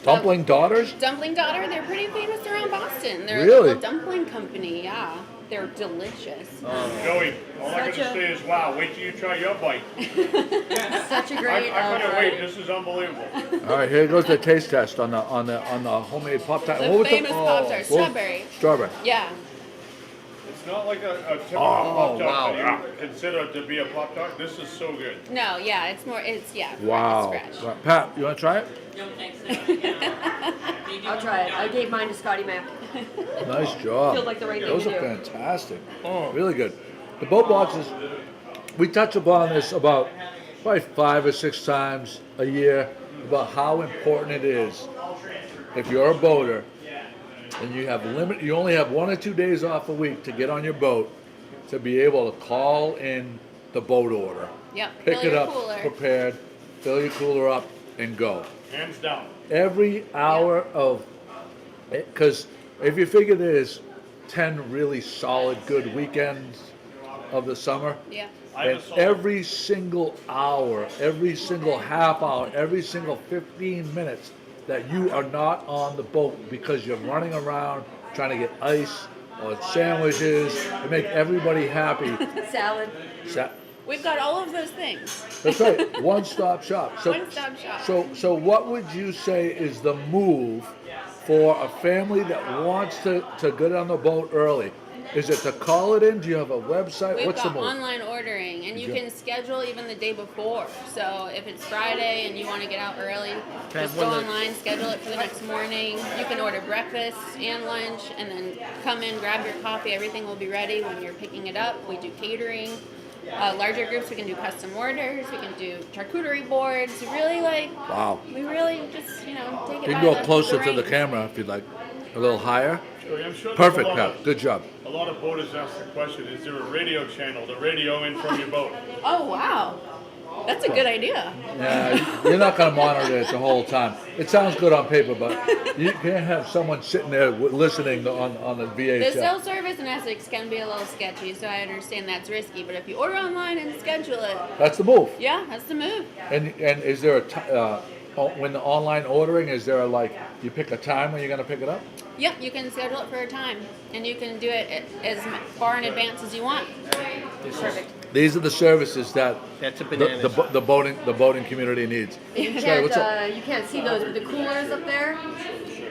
Dumpling daughters? Dumpling Daughter, they're pretty famous around Boston. They're Really? a local dumpling company, yeah. They're delicious. Joey, all I gotta say is wow. Wait till you try your bite. Such a I great. couldn't wait. This is unbelievable. All right, here goes the taste test on the homemade Pop-Tart. The What was famous Pop-Tart, what was- strawberry. Strawberry. Yeah. It's not like a typical Oh, Pop-Tart wow. that you consider to be a Pop-Tart. This is so good. No, yeah, it's more, Wow. scratch. Right, Pat, you want to try it? Don't think so, yeah. Maybe I'll one try it. more I time. gave mine to Scotty Mac. Nice job. Feels like the right thing Those to are do. fantastic. Really good. The boat boxes, we touch upon this about probably 5 or 6 times a year about how important it is if you're a boater and you only have 1 or 2 days off a week to get on your boat to be able to call in the boat order. Yep. Pick fill it your up cooler. prepared, fill your cooler up and go. Hands down. Every hour of, because if you figure there's 10 really solid good weekends of the summer, Yeah. and every single hour, every single half hour, every single 15 minutes that you are not on the boat because you're running around trying to get ice or sandwiches to make everybody happy. Salad. We've got all of those things. That's right, one-stop shop. So, One-stop shop. So what would you say is the move for a family that wants to get on the boat early? Is it to call it in? Do you have a website? We've What's got the move? online ordering, and you Yeah. can schedule even the day before. So if it's Friday and you want to get out early, Can I just have go one of- online, schedule it for the next morning. You can order breakfast and lunch, and then come in, grab your coffee. Everything will be ready when you're picking it up. We do catering. Larger groups, we can do custom orders. We can do charcuterie boards. We really Wow. We really just take it. You by can go the closer to the reins. camera if you'd like. A little higher. Joey, I'm sure there's Perfect, a lot Pat. Good job. A lot of boaters ask the question, is there a radio channel to radio in from your boat? Oh wow, that's a good idea. Yeah, you're not going to monitor it the whole time. It sounds good on paper, but you can't have someone sitting there listening on the The VHF. cell service in Essex can be a little sketchy, so I understand that's risky. But if you order online and schedule it, That's the move. yeah, that's the move. And is there when the online ordering, is there you pick a time when you're going to pick it up? Yep, you can schedule it for a time, and you can do it as far in advance as you want. Perfect. These are the services that That's a banana. the boating community needs. You Scotty, what's up? can't, you can't see those, but the coolers up there,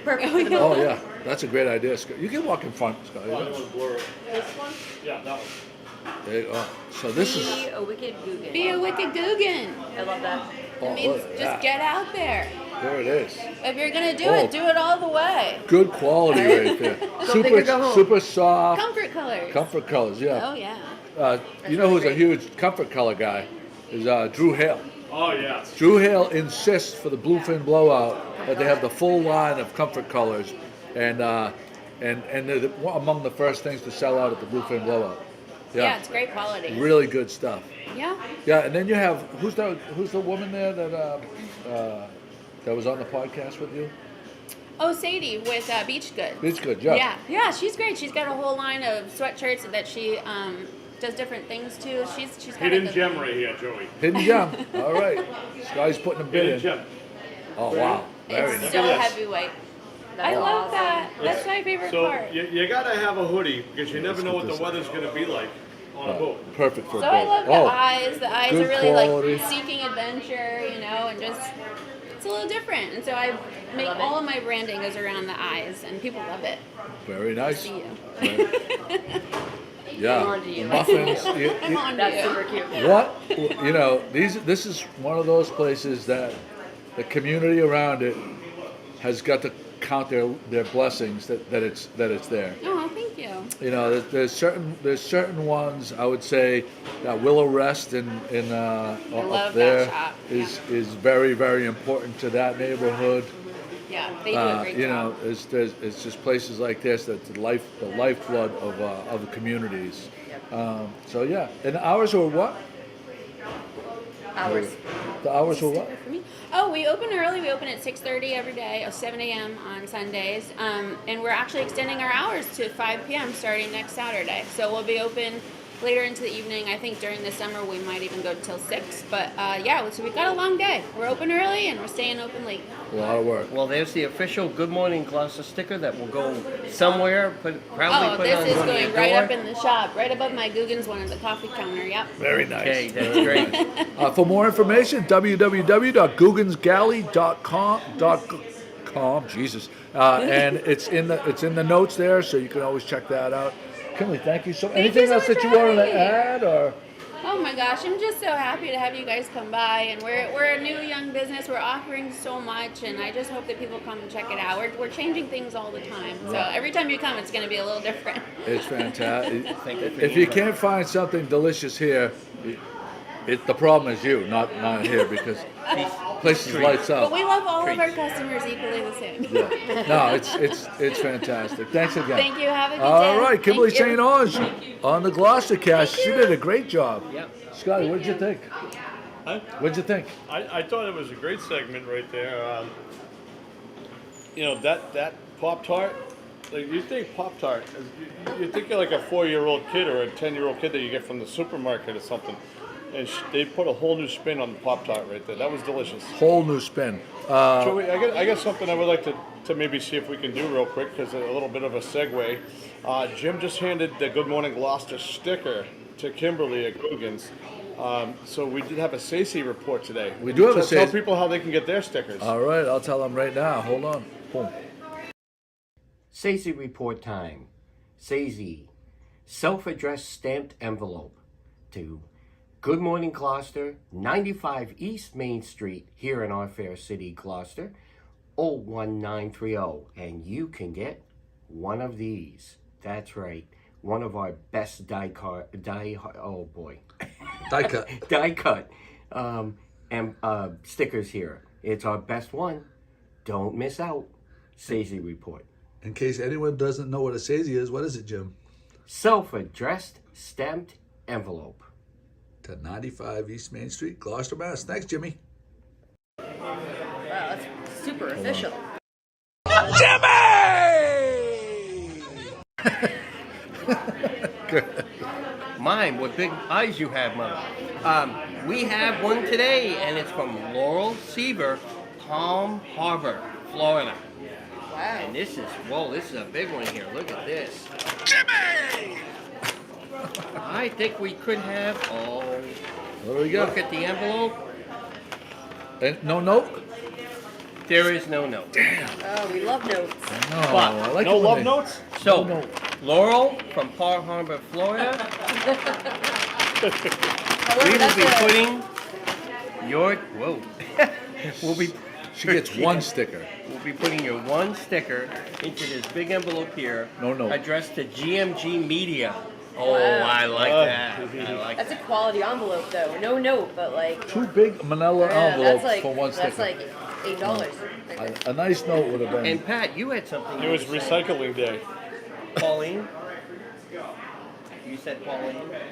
perfect for the boat. Oh yeah, that's a great idea, Scott. You can walk in front, Scott. This one? Yeah, that one. There you go. So this is. Be a wicked Googan. Be a wicked Googan. I love that. Oh, It means look at just that. get out there. There it is. If you're gonna do Oh. it, do it all the way. Good quality right there. Don't think you go home. Super soft. Comfort colors. Comfort colors, yeah. Oh yeah. You know who's a huge comfort color guy? Is Drew Hale. Oh, yes. Drew Hale insists for the Bluefin Blowout that they have the full line of comfort colors, and they're among the first things to sell out at the Bluefin Blowout. Yeah, it's great quality. Really good stuff. Yeah. Yeah, and then you have who's the woman there that was on the podcast with you? Oh, Sadie with Beach Goods. It's good, yeah. Yeah, she's great. She's got a whole line of sweatshirts that she does different things too. She's got Hidden a gem right here, Joey. Hidden gem. All right. This guy's putting a bid Hidden in. gem. Oh wow. Very It's nice. so Look at this. heavyweight. I That's love awesome. that. That's my favorite So part. you gotta have a hoodie because you never know what the this. weather's gonna be like on a boat. Perfect for a So I boat. love the eyes. The eyes good are really quality. like seeking adventure, and just it's a little different. And so I make all of my branding goes around the eyes, and people love it. Very nice. See you. Yeah. I'm on to you. Muffins. I'm on to That's you. super cute. What this is one of those places that the community around it has got to count their blessings that it's there. Oh, thank you. There's certain ones I would say that Willow Rest in love up that there shop, is very, very important to that neighborhood. Yeah, they do a great job. It's just places like this that's the lifeblood of the communities. So yeah, and hours were what? Hours. The hours were what? For me. Oh, we open early. We open at 6:30 every day, or 7 a.m. on Sundays, and we're actually extending our hours to 5 p.m. starting next Saturday. So we'll be open later into the evening. I think during the summer we might even go till 6. But yeah, so we've got a long day. We're open early and we're staying open late. A lot of work. Well, there's the official Good Morning Gloucester sticker that will go somewhere. Probably Oh, put this on is one of going your right door. up in the shop, right above my Googans one at the coffee counter. Yep. Very nice. Okay, that's great. For more information, www.guggansgalley.com. Jesus, and it's in the notes there, so you can always check that out. Kimberly, thank you so much. Thank Anything you so else much that you for wanted to having me. add, or? Oh my gosh, I'm just so happy to have you guys come by, and we're a new young business. We're offering so much, and I just hope that people come and check it out. We're changing things all the time, so every time you come, it's going to be a little different. It's fantastic. Thank you for If the you invite. can't find something delicious here, the problem is you, not here, because places lights But up. we love all of our customers equally the same. Yeah. No, it's fantastic. Thanks again. Thank you. Have a good day. All right, Kimberly Thank you. St. Ange on the GloucesterCast. She did a great job. Yep. Scotty, what did you think? Huh? What'd you think? I thought it was a great segment right there. That Pop-Tart, like you think Pop-Tart, you think you're like a 4-year-old kid or a 10-year-old kid that you get from the supermarket or something. And they put a whole new spin on the Pop-Tart right there. That was delicious. Whole new spin. Joey, I got something I would like to maybe see if we can do real quick, because a little bit of a segue. Jim just handed the Good Morning Gloucester sticker to Kimberly at Googans. So we did have a SACE report today. We do have a Tell SACE. people how they can get their stickers. All right, I'll tell them right now. Hold on. Boom. Sazy report time. Sazy, self-addressed stamped envelope to Good Morning Gloucester, 95 East Main Street, here in our fair city, Gloucester, 01930. And you can get one of these. That's right. One of our best die cut stickers here. It's our best one. Don't miss out. Sazy report. In case anyone doesn't know what a Sazy is, what is it, Jim? Self-addressed stamped envelope. To 95 East Main Street, Gloucester, Mass. Thanks, Jimmy. Wow, that's super official. Mine, what big eyes you have, Mother. We have one today, and it's from Laurel Seaver, Palm Harbor, Florida. Wow. And this is a big one here. Look at this. I think we could have, What do we got? look at the envelope. And no note? There is no note. Oh, we love notes. No, But I like No it when love they- notes? So, No note. Laurel from Palm Harbor, Florida. However, We will that's be a, putting your, whoa. We'll be, She gets one sticker. we'll be putting your one sticker into this big envelope here. No note. Addressed to GMG Media. Oh, Wow. I like that. I like that's that. a quality envelope, though. No note, but like. Two big manila Yeah, envelopes that's like for one sticker. that's like $8. A nice note would have been. And Pat, you had something. It was recycling day. Pauline. You said Pauline. But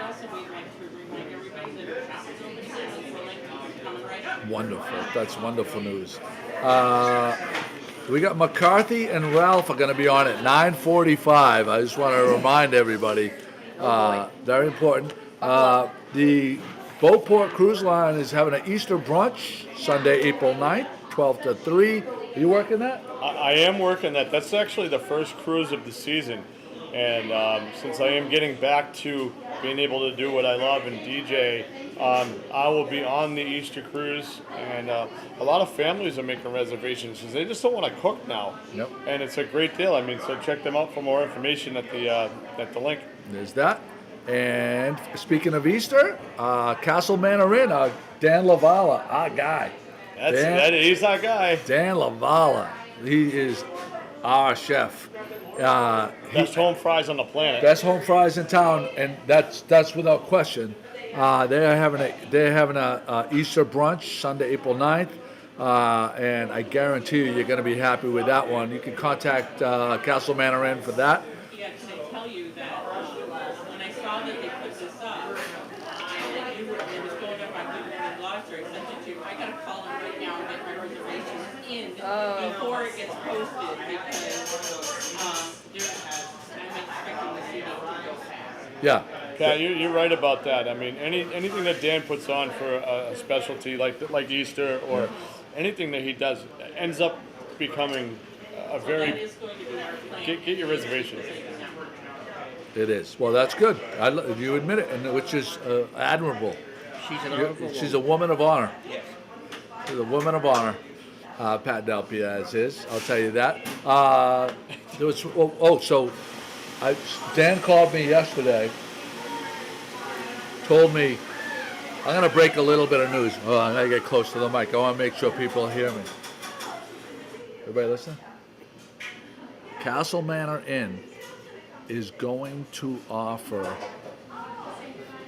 also we'd like to remind everybody that Shop Zone is coming right up. Wonderful. That's wonderful news. We got McCarthy and Ralph are going to be on at 9:45. I just want to remind everybody. Very important. The Beauport Cruise Line is having an Easter brunch Sunday, April 9th, 12 to 3. Are you working that? I am working that. That's actually the first cruise of the season. And since I am getting back to being able to do what I love and DJ, I will be on the Easter cruise. And a lot of families are making reservations because they just don't want to cook now. Yep. And it's a great deal. I mean, so check them out for more information at the link. There's that. And speaking of Easter, Castle Manor Inn, Dan Lavala, our guy. He's our guy. Dan Lavala, he is our chef. Best home fries on the planet. Best home fries in town, and that's without question. They're having a Easter brunch Sunday, April 9th, and I guarantee you're going to be happy with that one. You can contact Castle Manor Inn for that. Yeah, can I tell you that when I saw that they put this up, and it was going up on Google and Gloucester, I sent it to you. I gotta call them right now and get my reservation in before it gets posted because I'm expecting the CD to go fast. Yeah. Yeah, you're right about that. I mean, anything that Dan puts on for a specialty like Easter or anything that he does ends up becoming a That very. is going to be our plan. Get your reservation. It is. Well, that's good. You admit it, and which is admirable. She's an honorable She's a woman of honor. Yes. She's a woman of honor. Pat Del Piaz is. I'll tell you that. There was. Dan called me yesterday. Told me I'm gonna break a little bit of news. Oh, I gotta get close to the mic. I want to make sure people hear me. Everybody listen. Castle Manor Inn is going to offer,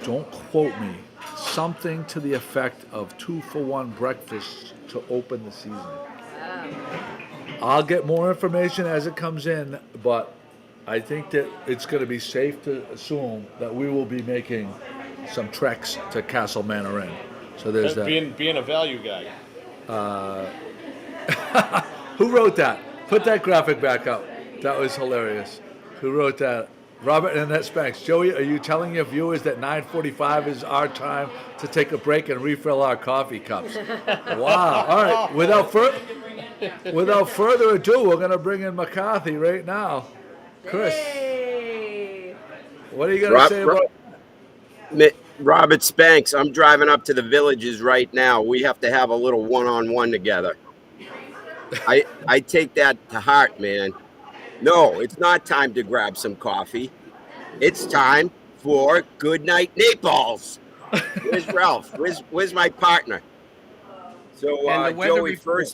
don't quote me, something to the effect of 2-for-1 breakfast to open the season. I'll get more information as it comes in, but I think that it's going to be safe to assume that we will be making some treks to Castle Manor Inn. So there's that. Being a value guy. Who wrote that? Put that graphic back up. That was hilarious. Who wrote that? Robert and Annette Spanks. Joey, are you telling your viewers that 9:45 is our time to take a break and refill our coffee cups? Wow. All right. Without further ado, we're going to bring in McCarthy right now. Chris, Hey. what are you going to say about... Robert Spanks, I'm driving up to the Villages right now. We have to have a little one-on-one together. I take that to heart, man. No, it's not time to grab some coffee. It's time for Good Night Naples. Where's Ralph? Where's my partner? So And the weather Joey, report.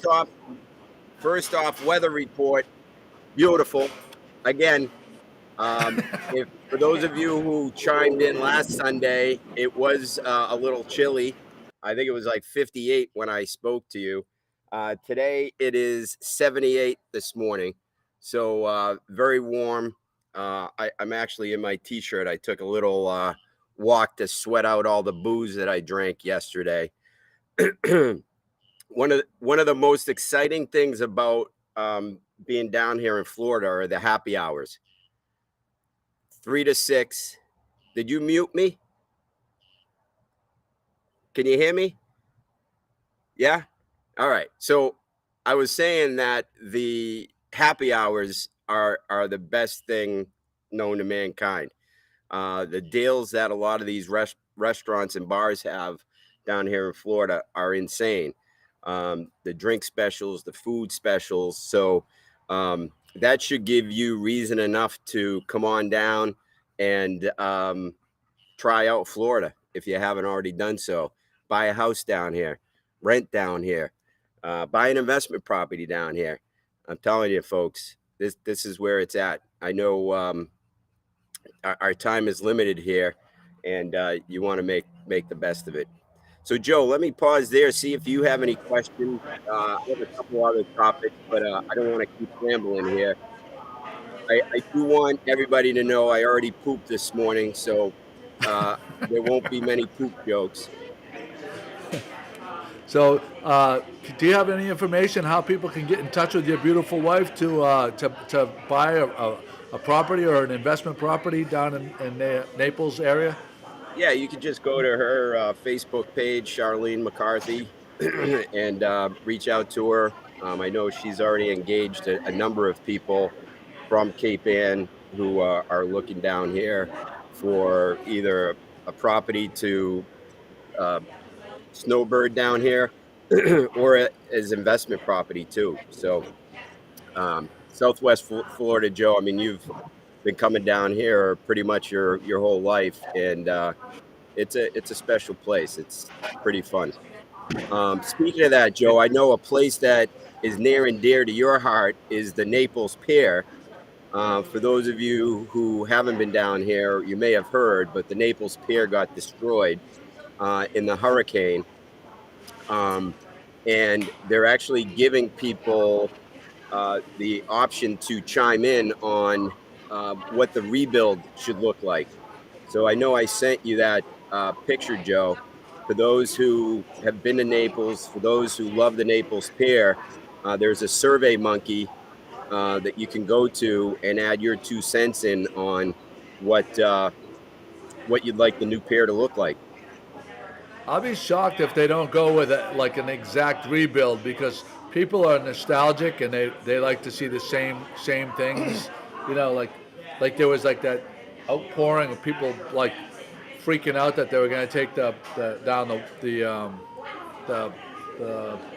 first off, weather report, beautiful. Again, if for those of you who chimed in last Sunday, it was a little chilly. I think it was like 58 when I spoke to you. Today it is 78 this morning, so very warm. I'm actually in my t-shirt. I took a little walk to sweat out all the booze that I drank yesterday. One of the most exciting things about being down here in Florida are the happy hours. 3 to 6. Did you mute me? Can you hear me? Yeah? All right. So I was saying that the happy hours are the best thing known to mankind. The deals that a lot of these restaurants and bars have down here in Florida are insane. The drink specials, the food specials. So that should give you reason enough to come on down and try out Florida if you haven't already done so. Buy a house down here, rent down here, buy an investment property down here. I'm telling you, folks, this is where it's at. I know our time is limited here, and you want to make the best of it. So, Joe, let me pause there, see if you have any questions. I have a couple other topics, but I don't want to keep rambling here. I do want everybody to know I already pooped this morning, so there won't be many poop jokes. So, do you have any information how people can get in touch with your beautiful wife to buy a property or an investment property down in the Naples area? Yeah, you could just go to her Facebook page, Charlene McCarthy, and reach out to her. I know she's already engaged a number of people from Cape Ann who are looking down here for either a property to snowbird down here or as investment property too. So Southwest Florida, Joe, I mean, you've been coming down here pretty much your whole life, and it's a special place. It's pretty fun. Speaking of that, Joe, I know a place that is near and dear to your heart is the Naples Pier. For those of you who haven't been down here, you may have heard, but the Naples Pier got destroyed in the hurricane. And they're actually giving people the option to chime in on what the rebuild should look like. So I know I sent you that picture, Joe. For those who have been to Naples, for those who love the Naples Pier, there's a survey monkey that you can go to and add your 2 cents in on what you'd like the new pier to look like. I'll be shocked if they don't go with like an exact rebuild, because people are nostalgic and they like to see the same things. You know, like there was like that outpouring of people like freaking out that they were going to take the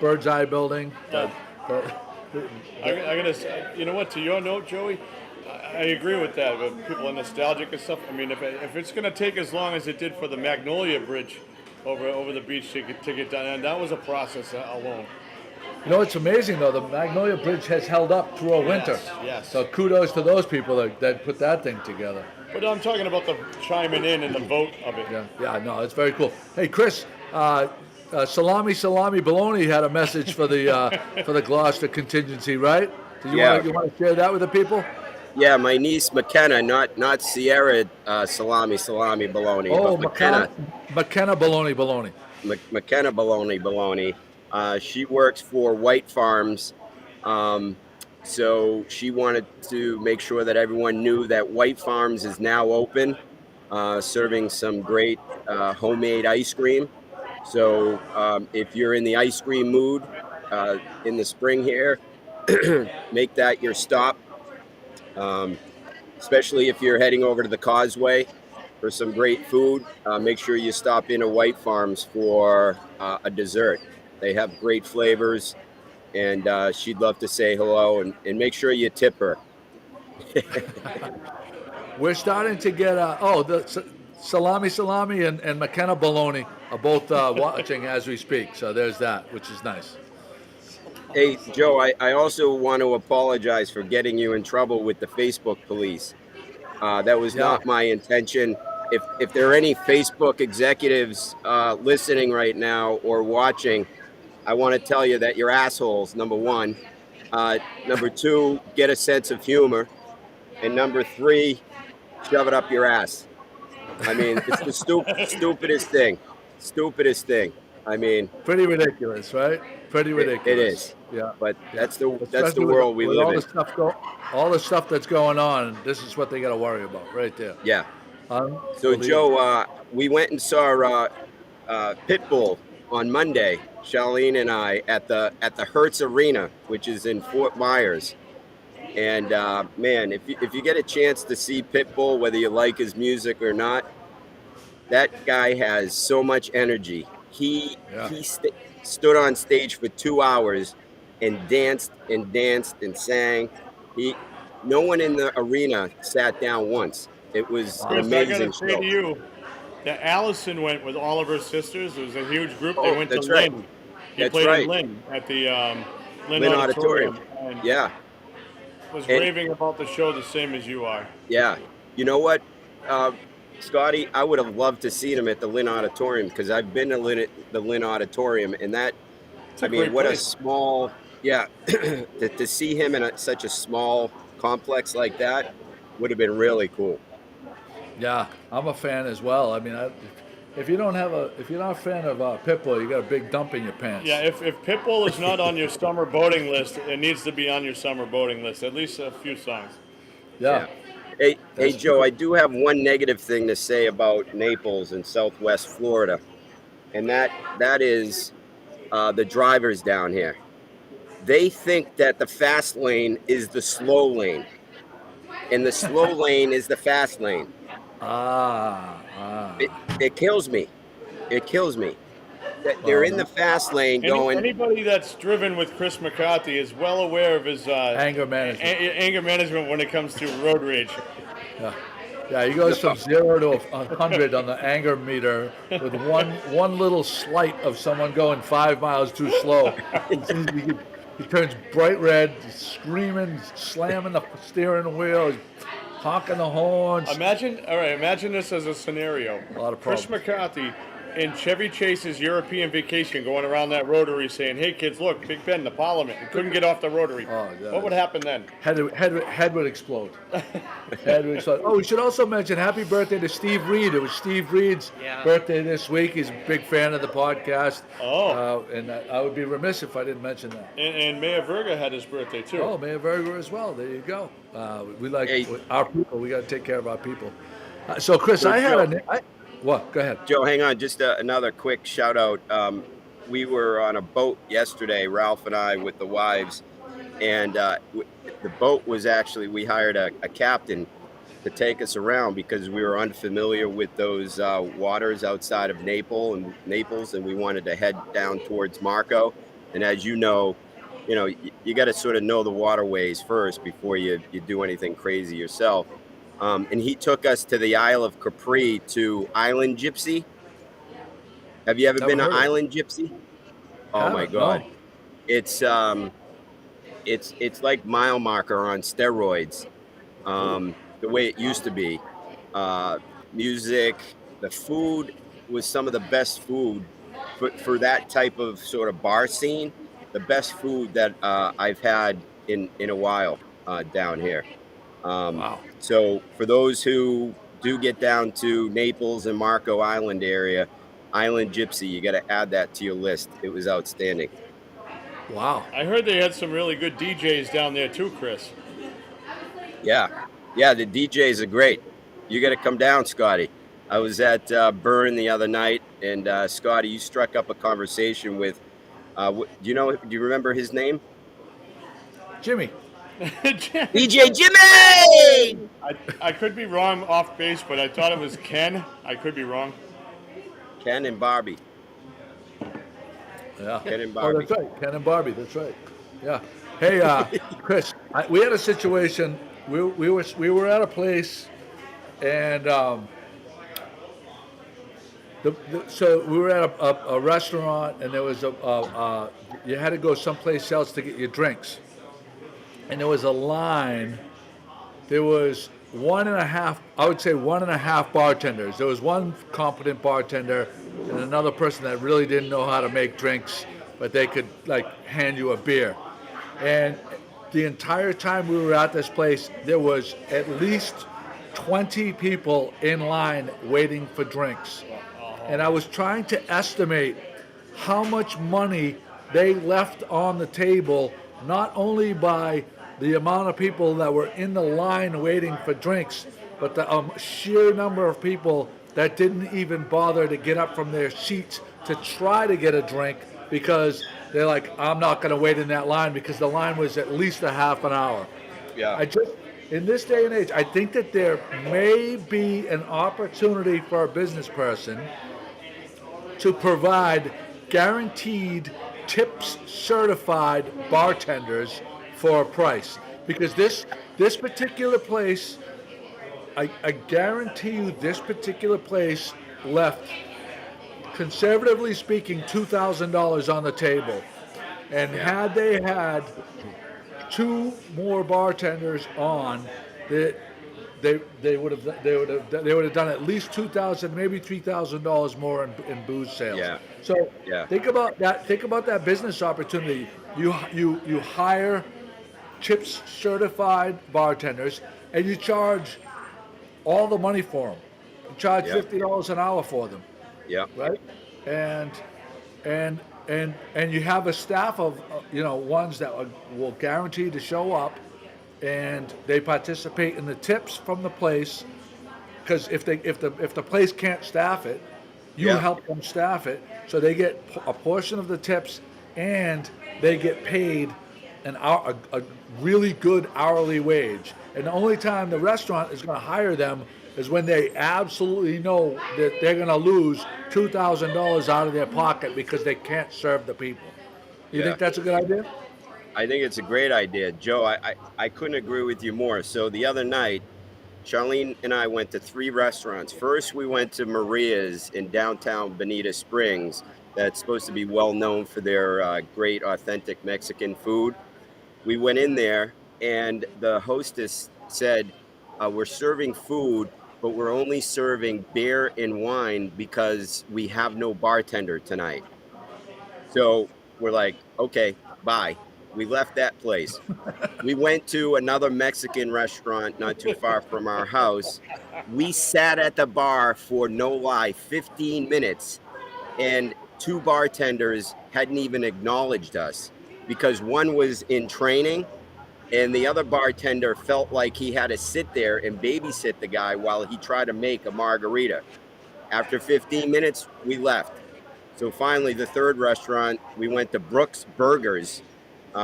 Bird's Eye building. I gotta say, you know what? To your note, Joey, I agree with that. But people are nostalgic and stuff. I mean, if it's gonna take as long as it did for the Magnolia Bridge over the beach to get done, and that was a process alone. You know, it's amazing though. The Magnolia Bridge has held up through a winter. Yes. So kudos to those people that put that thing together. But I'm talking about the chiming in and the vote of it. Yeah, no, it's very cool. Hey, Chris, Salami Baloney had a message for the Gloucester contingency, right? You want to share that with the people? Yeah, my niece McKenna, not Sierra Salami Baloney, oh, but McKenna. McKenna Baloney. McKenna Baloney. She works for White Farms. So she wanted to make sure that everyone knew that White Farms is now open, serving some great homemade ice cream. So if you're in the ice cream mood in the spring here, make that your stop, especially if you're heading over to the Causeway for some great food. Make sure you stop into White Farms for a dessert. They have great flavors, and she'd love to say hello and make sure you tip her. We're starting to get Salami and McKenna Baloney are both watching as we speak. So there's that, which is nice. Hey, Joe, I also want to apologize for getting you in trouble with the Facebook police. That was not my intention. If there are any Facebook executives listening right now or watching, I want to tell you that you're assholes, number one. Number two, get a sense of humor. And number three, shove it up your ass. I mean, it's the stupidest thing. Stupidest thing. I mean, pretty ridiculous, right? Pretty ridiculous. It is. Yeah. But that's the Especially world we with live all in. All the stuff that's going on. This is what they got to worry about, right there. Yeah. So Joe, we went and saw Pitbull on Monday. Charlene and I at the Hertz Arena, which is in Fort Myers. And man, if you get a chance to see Pitbull, whether you like his music or not, that guy has so much energy. He stood on stage for 2 hours and danced and sang. No one in the arena sat down once. It was an Chris, amazing I gotta say show. to you that Allison went with all of her sisters. It was a huge group. They Oh, went that's to right. Lynn. He That's played right. in Lynn at the Lynn Lynn Auditorium. Auditorium. And Yeah. was raving about the show the same as you are. Yeah. You know what, Scotty? I would have loved to see him at the Lynn Auditorium because I've been to the Lynn Auditorium, and that, I mean, what a small, to see him in such a small complex like that would have been really cool. Yeah, I'm a fan as well. I mean, if you're not a fan of Pitbull, you got a big dump in your pants. Yeah, if Pitbull is not on your summer boating list, it needs to be on your summer boating list. At least a few songs. Yeah. Hey, Joe, I do have one negative thing to say about Naples and Southwest Florida, and that is the drivers down here. They think that the fast lane is the slow lane, and the slow lane is the fast lane. It kills me. It kills me. That they're in the fast lane going. Anybody that's driven with Chris McCarthy is well aware of his anger management. Anger management when it comes to road rage. Yeah, he goes from 0 to 100 on the anger meter with one little slight of someone going 5 miles too slow. He turns bright red, screaming, slamming the steering wheel, honking the horns. Imagine this as a scenario. A lot of Chris problems. McCarthy in Chevy Chase's European vacation going around that rotary saying, "Hey kids, look, Big Ben, the Parliament." He couldn't get off the rotary. What would happen then? Head would explode. Head would explode. Oh, we should also mention happy birthday to Steve Reed. It was Steve Reed's birthday this week. He's a big fan of the podcast. And I would be remiss if I didn't mention that. And Mayor Verga had his birthday too. Oh, Mayor Verga as well. There you go. We like our people. We got to take care of our people. So, Chris, what? Go ahead. Joe, hang on. Just another quick shout out. We were on a boat yesterday, Ralph and I, with the wives. And the boat was actually, we hired a captain to take us around because we were unfamiliar with those waters outside of Naples, and we wanted to head down towards Marco. And as you know, you got to sort of know the waterways first before you do anything crazy yourself. And he took us to the Isle of Capri to Island Gypsy. Have you ever been to Island Gypsy? Oh my God. No. It's like mile marker on steroids. The way it used to be. Music, the food was some of the best food for that type of sort of bar scene. The best food that I've had in a while down here. Wow. So for those who do get down to Naples and Marco Island area, Island Gypsy, you got to add that to your list. It was outstanding. Wow. I heard they had some really good DJs down there too, Chris. Yeah, the DJs are great. You got to come down, Scotty. I was at Burn the other night, and Scotty, you struck up a conversation with, do you remember his name? Jimmy. DJ Jimmy! I could be wrong off base, but I thought it was Ken. I could be wrong. Ken and Barbie. Yeah. Ken and Barbie. Oh, that's right. Ken and Barbie. That's right. Yeah. Hey, Chris, we had a situation. We were at a place, and so we were at a restaurant, and there was you had to go someplace else to get your drinks, and there was a line. There was one and a half, I would say 1.5 bartenders. There was one competent bartender and another person that really didn't know how to make drinks, but they could like hand you a beer. And the entire time we were at this place, there was at least 20 people in line waiting for drinks. And I was trying to estimate how much money they left on the table, not only by the amount of people that were in the line waiting for drinks, but the sheer number of people that didn't even bother to get up from their seats to try to get a drink because they're like, I'm not going to wait in that line because the line was at least a half an hour. Yeah. In this day and age, I think that there may be an opportunity for a business person to provide guaranteed tips certified bartenders for a price, because this particular place, I guarantee you, this particular place left, conservatively speaking, $2,000 on the table, and had they had 2 more bartenders on, they would have done at least $2,000, maybe $3,000 more in booze sales. Yeah. So Yeah. think about that. Think about that business opportunity. You hire tips certified bartenders, and you charge all the money for them. You charge $50 an hour for them. Yeah. Right. And you have a staff of ones that will guarantee to show up, and they participate in the tips from the place, because if the place can't staff it, you help them staff it, so they get a portion of the tips, and they get paid a really good hourly wage. And the only time the restaurant is going to hire them is when they absolutely know that they're going to lose $2,000 out of their pocket because they can't serve the people. You think that's a good idea? I think it's a great idea, Joe. I couldn't agree with you more. So the other night, Charlene and I went to 3 restaurants. First, we went to Maria's in downtown Bonita Springs. That's supposed to be well known for their great, authentic Mexican food. We went in there, and the hostess said, we're serving food, but we're only serving beer and wine because we have no bartender tonight. So we're like, okay, bye. We left that place. We went to another Mexican restaurant not too far from our house. We sat at the bar for, no lie, 15 minutes, and 2 bartenders hadn't even acknowledged us because one was in training and the other bartender felt like he had to sit there and babysit the guy while he tried to make a margarita. After 15 minutes, we left. So finally, the 3rd restaurant, we went to Brooks Burgers,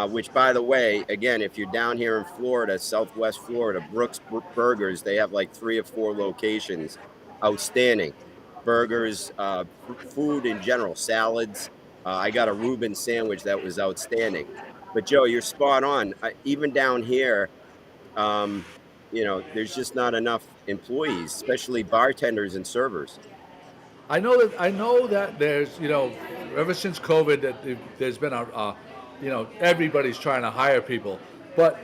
which, by the way, again, if you're down here in Florida, Southwest Florida, Brooks Burgers, they have like 3 or 4 locations. Outstanding. Burgers, food in general, salads. I got a Reuben sandwich that was outstanding. But Joe, you're spot on. Even down here, there's just not enough employees, especially bartenders and servers. I know that there's, ever since COVID, that there's been everybody's trying to hire people. But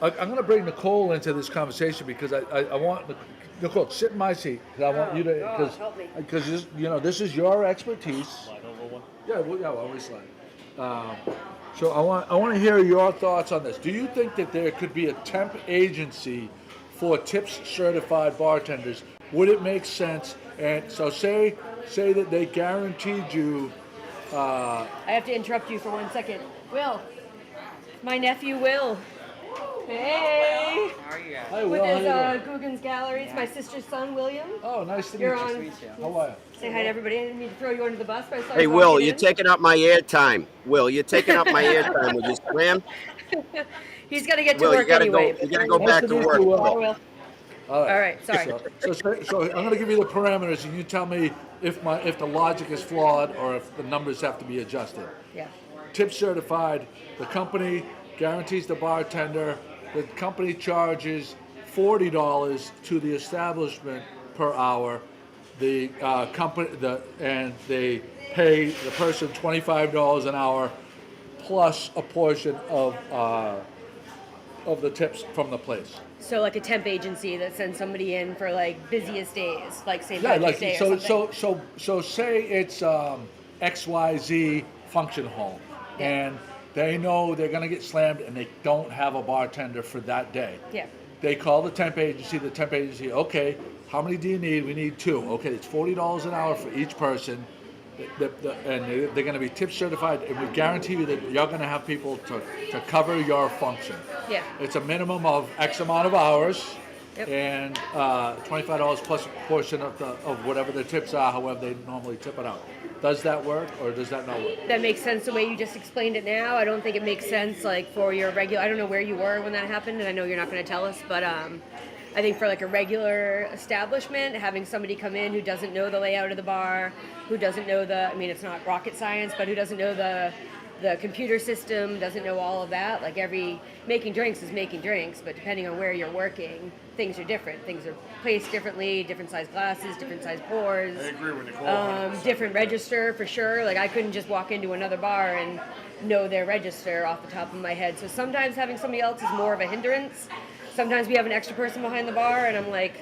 I'm going to bring Nicole into this conversation because I want Nicole, sit in my seat because I want you to, because this is your expertise. Slide over one. Yeah, well, we slide. So I want to hear your thoughts on this. Do you think that there could be a temp agency for tips certified bartenders? Would it make sense? And so say that they guaranteed you. I have to interrupt you for 1 second. Will, my nephew Will. Hey. How are you guys? Hi, Will. With his how you doing? Googans Gallery. It's my sister's son, William. Oh, nice to meet You're you. on. How are you? Say hi to everybody. I didn't mean to throw you under the bus, but I saw Hey, you Will, walking you're in. taking up my airtime. Will, you're taking up my airtime. Will you scram? He's got to get to Will, work you gotta anyway. go. You gotta go Nice back to to meet work. you, Will. I will. All right, sorry. So I'm going to give you the parameters, and you tell me if the logic is flawed or if the numbers have to be adjusted. Yeah. tip certified. The company guarantees the bartender. The company charges $40 to the establishment per hour. The and they pay the person $25 an hour plus a portion of the tips from the place. So like a temp agency that sends somebody in for like busiest days, like St. Yeah, Patrick's Day or something. so say it's XYZ function hall, and they know they're gonna get slammed, and they don't have a bartender for that day. Yeah. They call the temp agency. The temp agency, okay, how many do you need? We need 2. Okay, it's $40 an hour for each person, and they're going to be tip certified, and we guarantee you that you're going to have people to cover your function. Yeah. It's a minimum of X amount of hours, Yep. and $25 plus a portion of whatever the tips are, however they normally tip it out. Does that work, or does that not work? That makes sense the way you just explained it now. I don't think it makes sense like for your regular, I don't know where you were when that happened, and I know you're not going to tell us, but I think for like a regular establishment, having somebody come in who doesn't know the layout of the bar, who doesn't know it's not rocket science, but who doesn't know the computer system, doesn't know all of that. Like making drinks is making drinks, but depending on where you're working, things are different. Things are placed differently, different size glasses, different size pours. I agree with Nicole. Different register for sure. Like I couldn't just walk into another bar and know their register off the top of my head. So sometimes having somebody else is more of a hindrance. Sometimes we have an extra person behind the bar, and I'm like,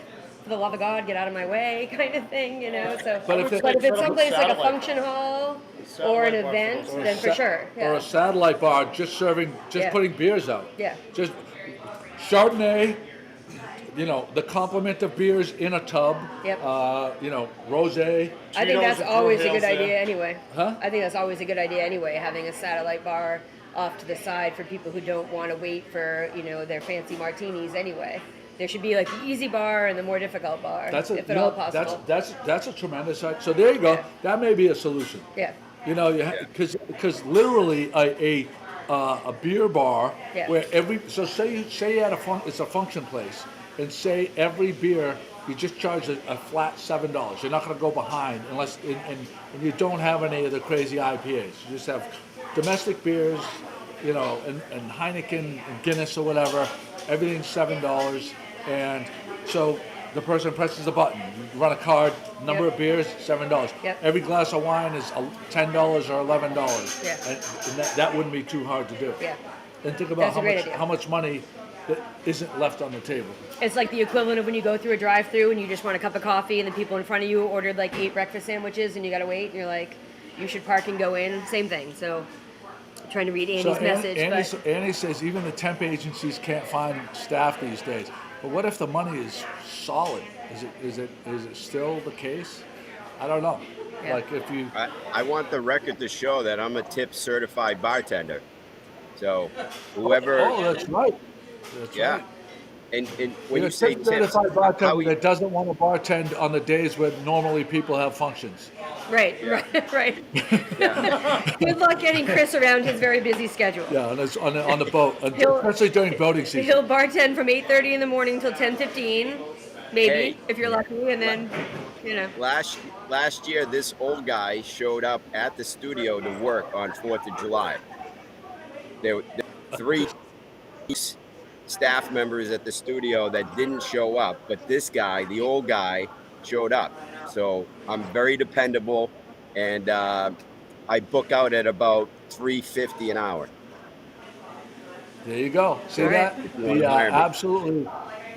for the love of God, get out of my way, kind of thing, So, But if it's someplace like a function hall or an event, then for sure. Or a satellite bar, just putting beers out. Yeah. Just Chardonnay, the complement of beers in a tub. Yep. Rosé. I think that's and always a good Brookdale's idea there. anyway. Huh? I think that's always a good idea anyway, having a satellite bar off to the side for people who don't want to wait for, their fancy martinis anyway. There should be like the easy bar and the more difficult bar, if at all possible. That's a tremendous idea. So there you go. Yeah. That may be a solution. Yeah. Because literally a beer bar Yeah. where say you had it's a function place, and say every beer you just charge a flat $7. You're not going to go behind unless and you don't have any of the crazy IPAs. You just have domestic beers, and Heineken and Guinness or whatever. Everything's $7, and so the person presses a button. You run a card, number Yep. of beers, $7. Yep. Every glass of wine is $10 or $11. Yeah. And that wouldn't be too hard to do. Yeah. And think about That's a great idea. how much money that isn't left on the table. It's like the equivalent of when you go through a drive-through and you just want a cup of coffee, and the people in front of you ordered like 8 breakfast sandwiches, and you got to wait, and you're like, you should park and go in. Same thing. So, trying to read Andy's message. Andy says even the temp agencies can't find staff these days. But what if the money is solid? Is it still the case? I don't know. Yeah. Like if you, I want the record to show that I'm a tip certified bartender. So whoever, oh, that's right. That's yeah. right. And when You're you say a tips, certified bartender how we- that doesn't want to bartend on the days when normally people have functions. Right. Good luck getting Chris around his very busy schedule. Yeah, on the boat, He'll- especially during boating season. He'll bartend from 8:30 in the morning till 10:15, maybe, Hey. if you're lucky, and then, Last year, this old guy showed up at the studio to work on 4th of July. There were 3 staff members at the studio that didn't show up, but this guy, the old guy, showed up. So I'm very dependable, and I book out at about $3.50 an hour. There you go. See All right. that? You wanna The hire me. absolutely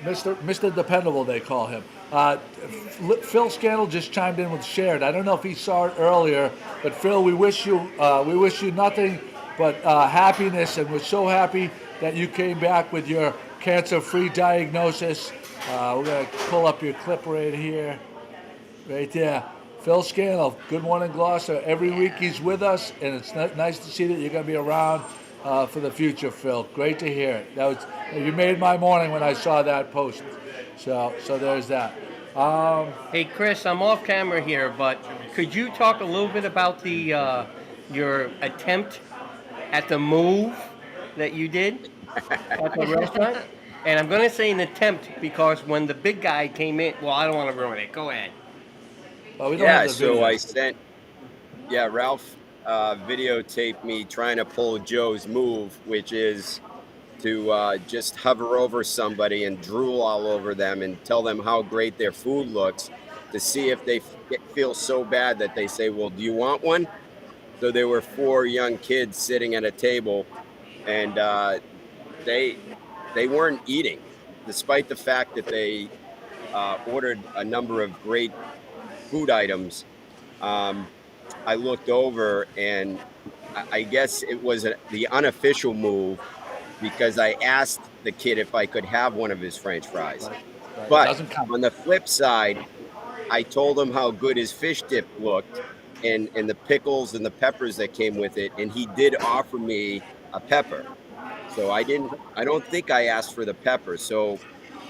Mr. Dependable, they call him. Phil Scannell just chimed in with shared. I don't know if he saw it earlier, but Phil, we wish you nothing but happiness, and we're so happy that you came back with your cancer-free diagnosis. We're gonna pull up your clip right here, right there. Phil Scannell, Good Morning Gloucester. Every week he's with us, and it's nice to see that you're gonna be around for the future, Phil. Great to hear it. You made my morning when I saw that post. So there's that. Hey, Chris, I'm off camera here, but could you talk a little bit about the your attempt at the move that you did at the restaurant? And I'm going to say an attempt because when the big guy came in, well, I don't want to ruin it. Go ahead. Well, we don't have the video. So I sent, Ralph videotaped me trying to pull Joe's move, which is to just hover over somebody and drool all over them and tell them how great their food looks to see if they feel so bad that they say, well, do you want one? So there were 4 young kids sitting at a table, and they weren't eating, despite the fact that they ordered a number of great food items. I looked over, and I guess it was the unofficial move, because I asked the kid if I could have one of his French fries. Right. But on the flip side, I told him how good his fish dip looked, and the pickles and the peppers that came with it, and he did offer me a pepper. So I don't think I asked for the pepper. So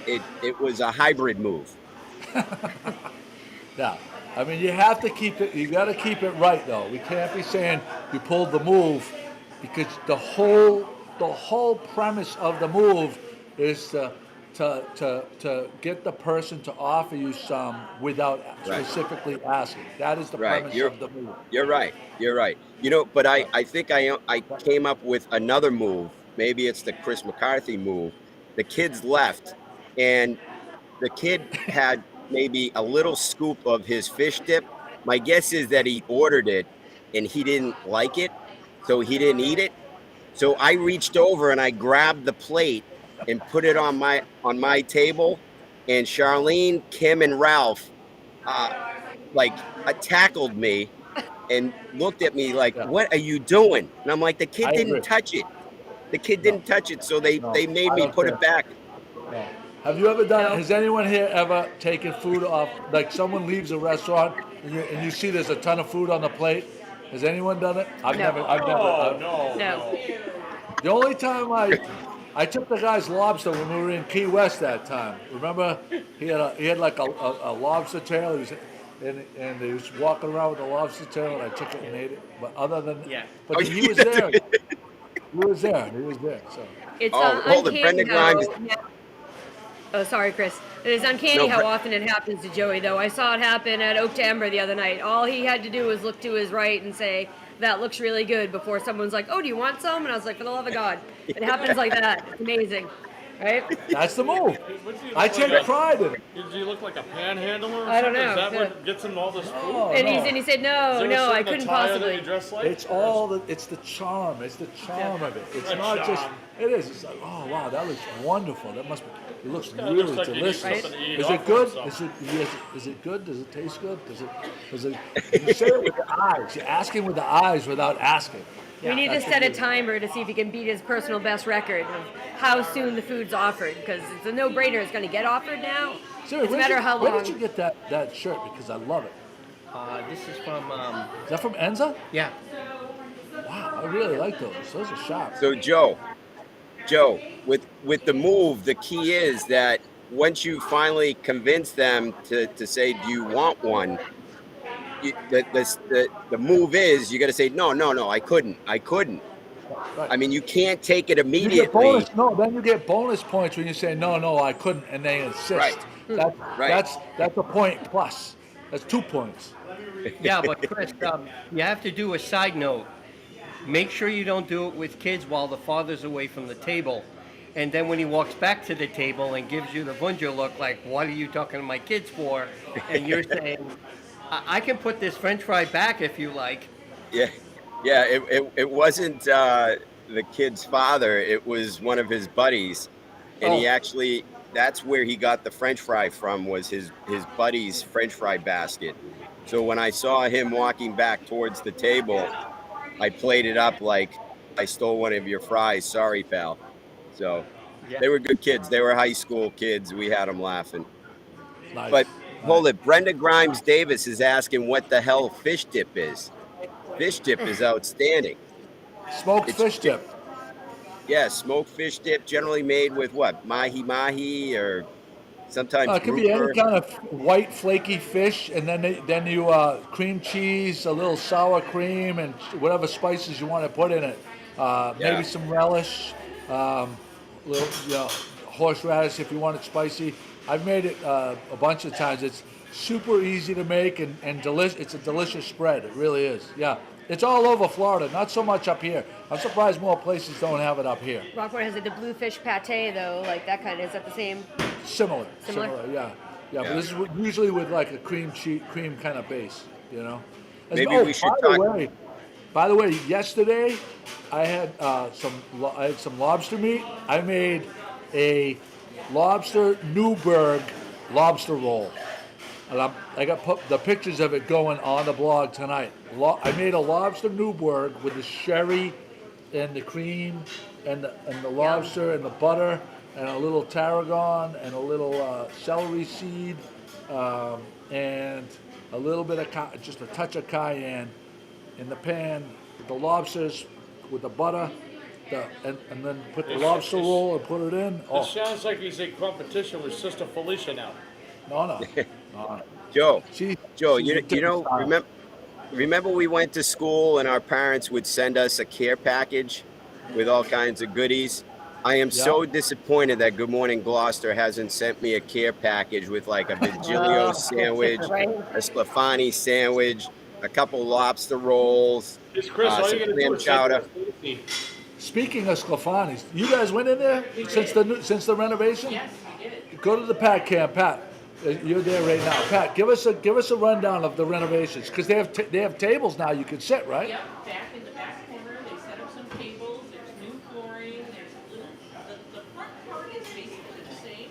it was a hybrid move. Yeah. I mean, you have to keep it. You got to keep it right, though. We can't be saying you pulled the move, because the whole premise of the move is to get the person to offer you some without specifically asking. That is the premise of the move. You're right. You know, but I think I came up with another move. Maybe it's the Chris McCarthy move. The kids left, and the kid had maybe a little scoop of his fish dip. My guess is that he ordered it and he didn't like it, so he didn't eat it. So I reached over and I grabbed the plate and put it on my table, and Charlene, Kim, and Ralph tackled me and looked at me like, what are you doing? And I'm like, the kid didn't touch it. The kid didn't touch it, so they made me put it back. No. Have you ever done? Has anyone here ever taken food off? Like, someone leaves a restaurant and you see there's a ton of food on the plate. Has anyone done it? I've never. No. The only time I took the guy's lobster when we were in Key West that time. Remember, he had like a lobster tail. And he was walking around with a lobster tail, and I took it and ate it. But other than but he was there. He was there. So It's hold it, Brenda Grimes. Oh, sorry, Chris. It is uncanny how often it happens to Joey, though. I saw it happen at Oak to Ember the other night. All he had to do was look to his right and say, that looks really good, before someone's like, oh, do you want some? And I was like, for the love of God. It happens like that. It's amazing. Right? That's the move. I take pride in it. Does he look like a panhandler or I don't something? know. Is that what gets him all this food? And he said, no, I couldn't possibly. It's it's the charm. It's the charm of it. It's not just. It is. It's like, oh wow, that looks wonderful. That must be. It looks really like delicious. Is it good? Is it good? Does it taste good? Does it? You say it with the eyes. You're asking with the eyes without asking. We need to set a timer to see if he can beat his personal best record of how soon the food's offered, because it's a no-brainer. It's going to get offered now. Seriously, it's a matter how long. Where did you get that shirt? Because I love it. This is from. Is that from Enza? Yeah. Wow, I really like those. Those are sharp. So Joe, with the move, the key is that once you finally convince them to say, do you want one? The move is you got to say no, I couldn't. Right. I mean, you can't take it immediately. Then you get bonus points when you say no, I couldn't, and they insist. Right. That's a point plus. That's 2 points. Yeah, but Chris, you have to do a side note. Make sure you don't do it with kids while the father's away from the table. And then when he walks back to the table and gives you the Vunger look like, what are you talking to my kids for? And you're saying, I can put this French fry back if you like. Yeah. It wasn't the kid's father. It was one of his buddies. And he actually, that's where he got the French fry from, was his buddy's French fry basket. So when I saw him walking back towards the table, I played it up like, I stole one of your fries. Sorry, pal. So they were good kids. They were high school kids. We had them laughing. Nice. But hold it. Brenda Grimes Davis is asking what the hell fish dip is. Fish dip is outstanding. Smoked fish dip. Yeah, smoked fish dip, generally made with what? Mahi or sometimes it can be any kind of white flaky fish, and then you cream cheese, a little sour cream, and whatever spices you want to put in it. Maybe some relish, little horseradish if you want it spicy. I've made it a bunch of times. It's super easy to make and delicious. It's a delicious spread. It really is. Yeah. It's all over Florida, not so much up here. I'm surprised more places don't have it up here. Rockport has the bluefish pate though, like that kind of. Is that the same? Similar, Similar? yeah. But this is usually with like a cream kind of base, you know. Maybe we should talk. By the way, yesterday I had some lobster meat. I made a lobster Newburgh lobster roll. And I got the pictures of it going on the blog tonight. I made a lobster Newburgh with the sherry and the cream and the lobster and the butter and a little tarragon and a little celery seed and a little bit of just a touch of cayenne in the pan. The lobsters with the butter. And then put the lobster roll and put it in. It sounds like he's in competition with Sister Felicia now. No. Joe, She's you know, remember we went to school and our parents would send us a care package with all kinds of goodies? I am so disappointed that Good Morning Gloucester hasn't sent me a care package with like a Virgilio sandwich, a Sclafani sandwich, a couple lobster rolls, Chris, all you some gotta do clam is chowder. Speaking of Sclafani's, you guys went in there since the renovation? Yes, we did. Go to the Pat Camp. Pat, you're there right now. Pat, give us a rundown of the renovations because they have tables now you can sit, right? Yep, back in the back corner, they set up some tables, there's new flooring, there's a little, the front part is basically the same,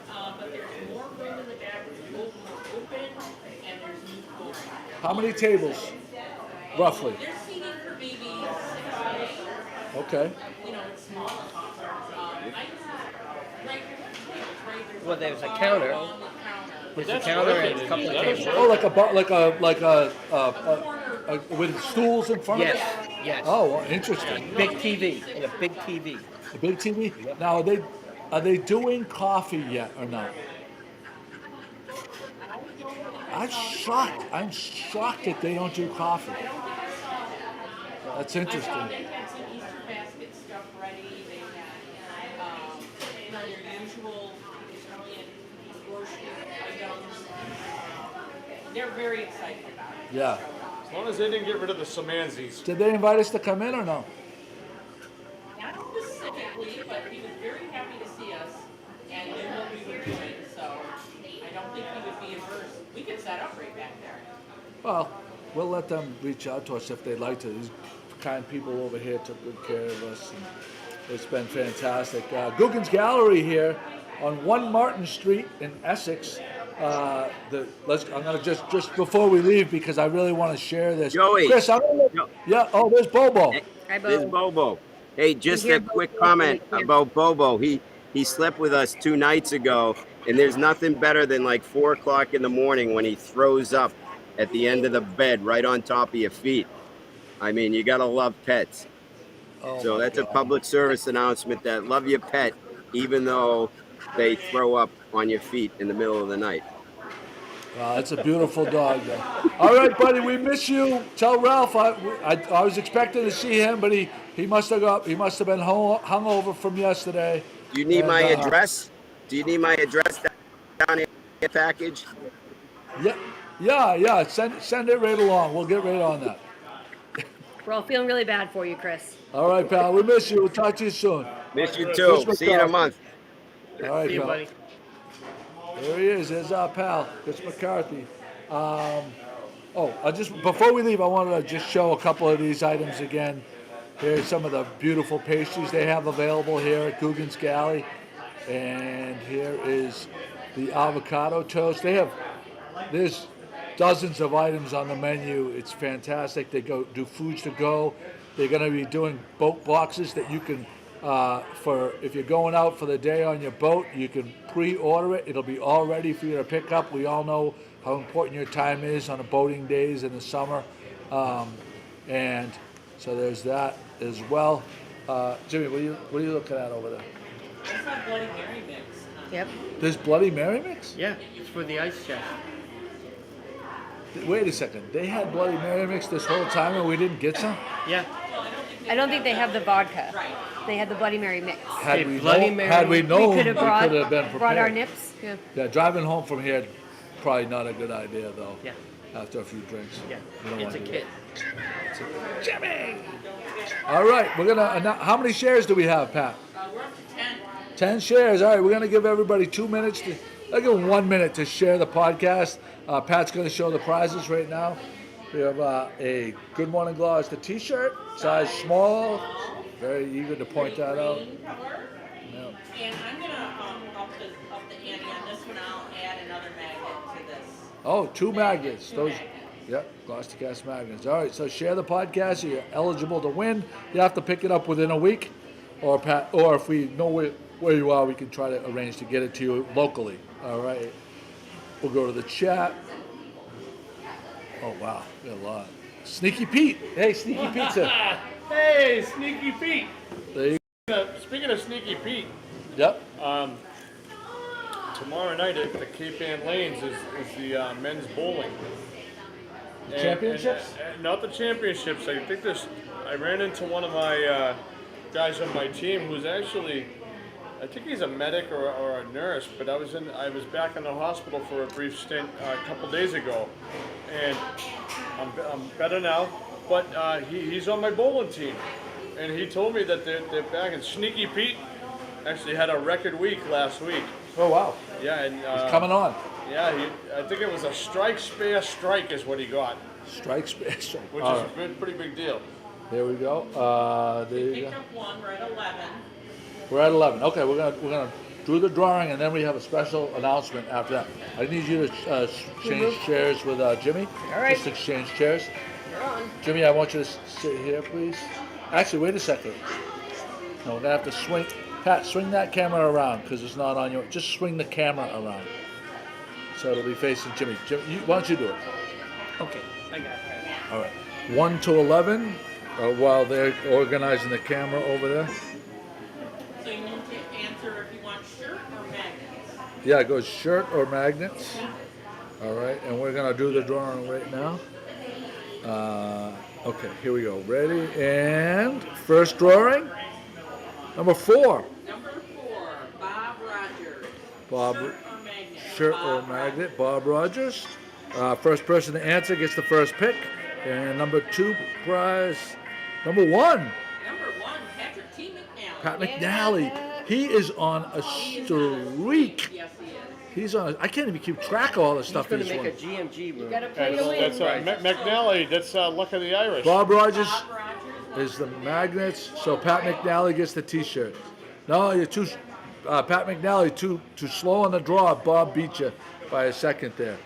but there's more room in the back, it's a little more open, and there's new flooring. How many tables, roughly? There's seating for maybe 6 to 8. Okay. You know, it's small. Well, there's a counter. There's a counter and a couple of tables. Oh, like a with stools in front of it? Yes. Oh, well, interesting. Big TV, and a big TV. A big TV? Now, are they doing coffee yet or not? I'm shocked that they don't do coffee. That's interesting. They had some Easter basket stuff ready. They had your usual Italian grocery items. They're very excited about it. Yeah. As long as they didn't get rid of the Samanzis. Did they invite us to come in or no? Not specifically, but he was very happy to see us and knew what we were doing. So I don't think he would be averse. We could set up right back there. Well, we'll let them reach out to us if they'd like to. These kind people over here took good care of us. And it's been fantastic. Googans Gallery here on 1 Martin Street in Essex. I'm gonna just before we leave because I really want to share this. Joey. Chris, yeah. Oh, there's Bobo. Hi, Bo. There's Bobo. Hey, just Here, a quick Bobo. comment about Bobo. He slept with us 2 nights ago, and there's nothing better than like 4 o'clock in the morning when he throws up at the end of the bed right on top of your feet. I mean, you gotta love pets. So that's a public service announcement that love your pet, even though they throw up on your feet in the middle of the night. Wow, that's a beautiful dog, though. All right, buddy, we miss you. Tell Ralph I was expecting to see him, but he must have been hungover from yesterday. Do you need my address? Do you need my address down in the package? Yeah. Send it right along. We'll get right on that. We're all feeling really bad for you, Chris. All right, pal. We miss you. We'll talk to you soon. Miss you too. See you in a month. All right, See you, pal. buddy. There he is. There's our pal, Chris McCarthy. Before we leave, I wanted to just show a couple of these items again. Here's some of the beautiful pastries they have available here at Galley. And here is the avocado toast. There's dozens of items on the menu. It's fantastic. They do foods to go. They're going to be doing boat boxes that you can, if you're going out for the day on your boat, you can pre-order it. It'll be all ready for you to pick up. We all know how important your time is on the boating days in the summer. And so there's that as well. Jimmy, what are you looking at over there? That's not Bloody Mary mix. Yep. There's Bloody Mary mix? Yeah, it's for the ice chest. Wait a second. They had Bloody Mary mix this whole time and we didn't get some? Yeah. I don't think they have the vodka. They had the Bloody Mary mix. Had we Bloody known, Mary. had we known, We could have been prepared. brought our nips. Yeah. Yeah, driving home from here, probably not a good idea though. Yeah. After a few drinks. Yeah. You don't It's a wanna do kit. that. Jimmy. All right, we're gonna. How many shares do we have, Pat? We're up to 10. 10 shares. All right, we're gonna give everybody 2 minutes. I'll give them 1 minute to share the podcast. Pat's gonna show the prizes right now. We have a Good Morning Gloucester T-shirt, size small. Very eager to point that out. Green color. Yep. And I'm gonna up the ante on this one. I'll add another magnet to this. Oh, 2 magnets. Two Those. magnets. Yep, GloucesterCast magnets. All right, so share the podcast. You're eligible to win. You have to pick it up within a week, or if we know where you are, we can try to arrange to get it to you locally. All right. We'll go to the chat. Oh wow, we got a lot. Sneaky Pete. Hey, Sneaky Pizza. Hey, Sneaky Pete. There you Speaking of Sneaky Pete, Yep. tomorrow night at the Cape Ann Lanes is the men's bowling. Championships? Not the championships. I think I ran into one of my guys on my team who's actually, I think he's a medic or a nurse, but I was back in the hospital for a brief stint a couple days ago, and I'm better now. But he's on my bowling team, and he told me that they're back. And Sneaky Pete actually had a record week last week. Oh wow. Yeah, and He's coming on. yeah, I think it was a strike spare strike is what he got, Strike special. which All is a pretty big deal. There we go. There you Picked go. up one. We're at 11. We're at 11. Okay, we're gonna do the drawing, and then we have a special announcement after that. I need you to change chairs with Jimmy. All right. Just exchange chairs. You're on. Jimmy, I want you to sit here, please. Actually, wait a second. No, we're gonna have to swing. Pat, swing that camera around because it's not on your. Just swing the camera around, so it'll be facing Jimmy. Jimmy, why don't you do it? Okay, I got it. All right. 1 to 11. While they're organizing the camera over there. So you need to answer if you want shirt or magnets. Yeah, it goes shirt or magnets. All right, and we're gonna do the drawing right now. Okay, here we go. Ready? And first drawing, number 4. Number 4, Bob Rogers. Bob, Shirt or magnet? shirt Bob or Rogers. magnet. Bob Rogers. First person to answer gets the first pick. And number 2 prize, number 1, Number 1, Patrick T. McNally. Pat McNally. He is on a streak. Yes, he is. He's on. I can't even keep track of all the He's stuff going he's to make won. a GMG room. You gotta play to win. That's McNally. That's Luck of the Irish. Bob Rogers Bob Rogers. is the magnets, so Pat McNally gets the T-shirt. No, you're too. Pat McNally too slow on the draw. Bob beat you by a second there.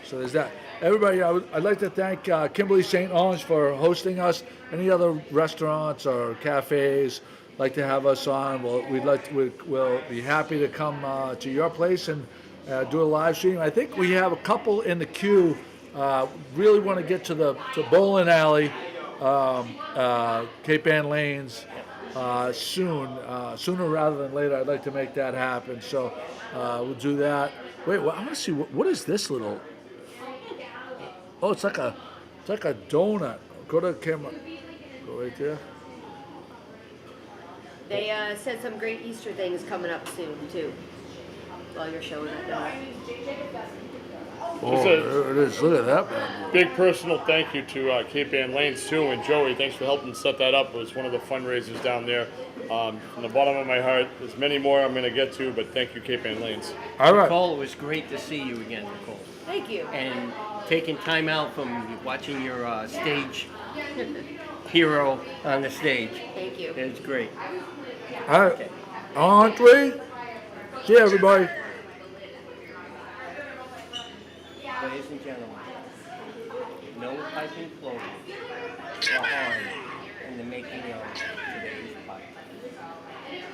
So there's that. Everybody, I'd like to thank Kimberly St. Ange for hosting us. Any other restaurants or cafes like to have us on? Well, we'll be happy to come to your place and do a live stream. I think we have a couple in the queue. Really want to get to Bowling Alley, Cape Ann Lanes sooner rather than later. I'd like to make that happen. So we'll do that. Wait, well, I want to see what is this little. Oh, it's like a donut. Go to the camera. Go right there. They said some great Easter things coming up soon too. While you're showing it now. Oh, there it is. Look at that, man. Big personal thank you to Cape Ann Lanes too, and Joey. Thanks for helping set that up. It was one of the fundraisers down there. From the bottom of my heart, there's many more I'm going to get to, but thank you, Cape Ann Lanes. All right. Nicole, it was great to see you again, Nicole. Thank you. And taking time out from watching your stage hero on the stage. Thank you. It's great. All right. On 3. See you, everybody. Ladies and gentlemen, no piping clothing or harm in the making of today's podcast.